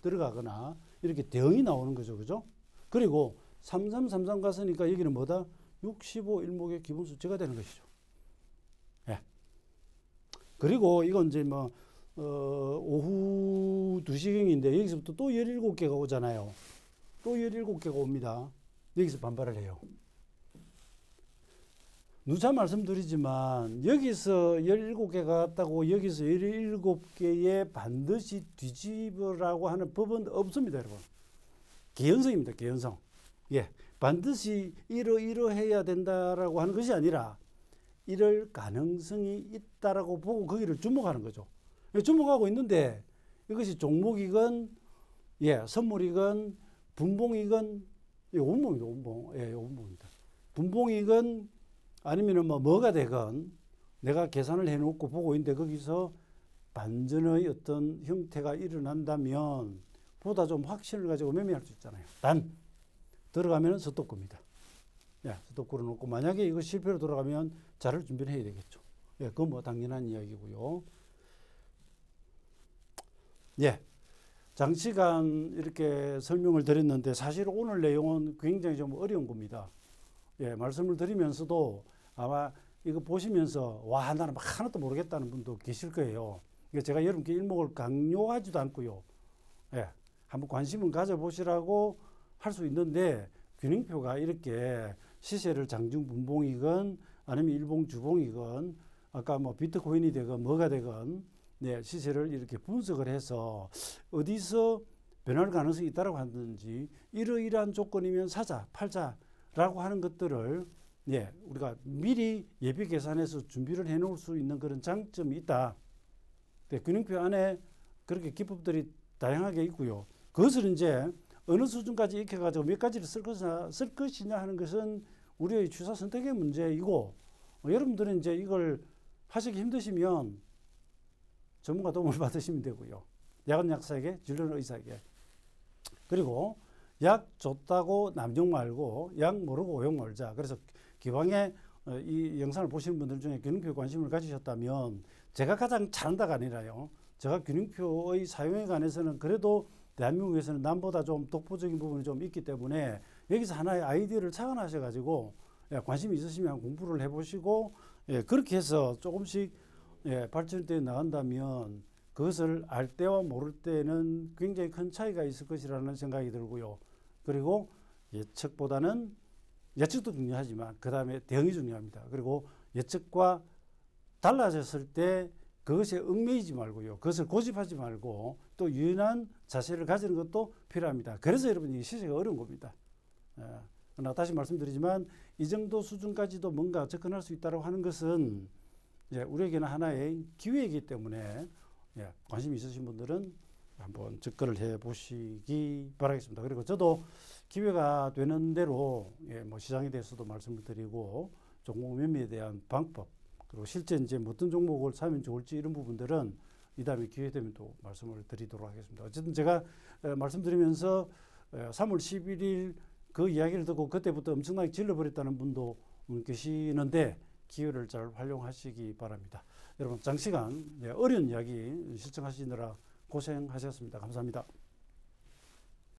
[SPEAKER 1] 들어가거나 이렇게 대응이 나오는 거죠. 그죠? 그리고 3333 갔으니까 여기는 뭐다? 65 일목의 기본 수치가 되는 것이죠. 예. 그리고 이건 이제 뭐 오후 2시경인데 여기서부터 또 17개가 오잖아요. 또 17개가 옵니다. 여기서 반발을 해요. 누차 말씀드리지만 여기서 17개가 같다고 여기서 17개에 반드시 뒤집으라고 하는 법은 없습니다, 여러분. 개연성입니다, 개연성. 예, 반드시 이러해야 된다라고 하는 것이 아니라 이럴 가능성이 있다라고 보고 거기를 주목하는 거죠. 주목하고 있는데 이것이 종목이건 선물이건 분봉이건 원봉입니다, 원봉. 예, 원봉입니다. 분봉이건 아니면은 뭐가 되건 내가 계산을 해놓고 보고 있는데 거기서 반전의 어떤 형태가 일어난다면 보다 좀 확신을 가지고 매매할 수 있잖아요. 단 들어가면은 스톱급입니다. 예, 스톱급을 놓고 만약에 이거 실패로 돌아가면 자를 준비를 해야 되겠죠. 예, 그건 뭐 당연한 이야기고요. 예, 장시간 이렇게 설명을 드렸는데 사실 오늘 내용은 굉장히 좀 어려운 겁니다. 예, 말씀을 드리면서도 아마 이거 보시면서 와, 나는 막 하나도 모르겠다는 분도 계실 거예요. 제가 여러분께 일목을 강요하지도 않고요. 예, 한번 관심은 가져보시라고 할 수 있는데 균형표가 이렇게 시세를 장중 분봉이건 아니면 일봉 주봉이건 아까 뭐 비트코인이 되건 뭐가 되건 네, 시세를 이렇게 분석을 해서 어디서 변할 가능성이 있다고 하든지 이러이러한 조건이면 사자, 팔자라고 하는 것들을 네, 우리가 미리 예비 계산해서 준비를 해 놓을 수 있는 그런 장점이 있다. 네, 균형표 안에 그렇게 기법들이 다양하게 있고요. 그것을 이제 어느 수준까지 익혀가지고 몇 가지를 쓸 것이냐 하는 것은 우리의 취사 선택의 문제이고, 여러분들은 이제 이걸 하시기 힘드시면 전문가 도움을 받으시면 되고요. 약은 약사에게, 진료는 의사에게. 그리고 약 줬다고 남용 말고 약 모르고 오용 말자. 그래서 기왕에 이 영상을 보시는 분들 중에 균형표에 관심을 가지셨다면 제가 가장 잘한다가 아니라요. 제가 균형표의 사용에 관해서는 그래도 대한민국에서는 남보다 좀 독보적인 부분이 좀 있기 때문에 여기서 하나의 아이디어를 착안하셔가지고 관심이 있으시면 공부를 해보시고 그렇게 해서 조금씩 발전되어 나간다면 그것을 알 때와 모를 때는 굉장히 큰 차이가 있을 것이라는 생각이 들고요. 그리고 예측보다는 예측도 중요하지만 그 다음에 대응이 중요합니다. 그리고 예측과 달라졌을 때 그것에 얽매이지 말고요. 그것을 고집하지 말고 또 유연한 자세를 가지는 것도 필요합니다. 그래서 여러분 이 시세가 어려운 겁니다. 그러나 다시 말씀드리지만 이 정도 수준까지도 뭔가 접근할 수 있다고 하는 것은 이제 우리에게는 하나의 기회이기 때문에 관심 있으신 분들은 한번 접근을 해 보시기 바라겠습니다. 그리고 저도 기회가 되는 대로 뭐 시장에 대해서도 말씀을 드리고 종목 매매에 대한 방법 그리고 실제 이제 어떤 종목을 사면 좋을지 이런 부분들은 이 다음에 기회 되면 또 말씀을 드리도록 하겠습니다. 어쨌든 제가 말씀드리면서 3월 11일 그 이야기를 듣고 그때부터 엄청나게 질러버렸다는 분도 계시는데 기회를 잘 활용하시기 바랍니다. 여러분 장시간 어려운 이야기 시청하시느라 고생하셨습니다. 감사합니다.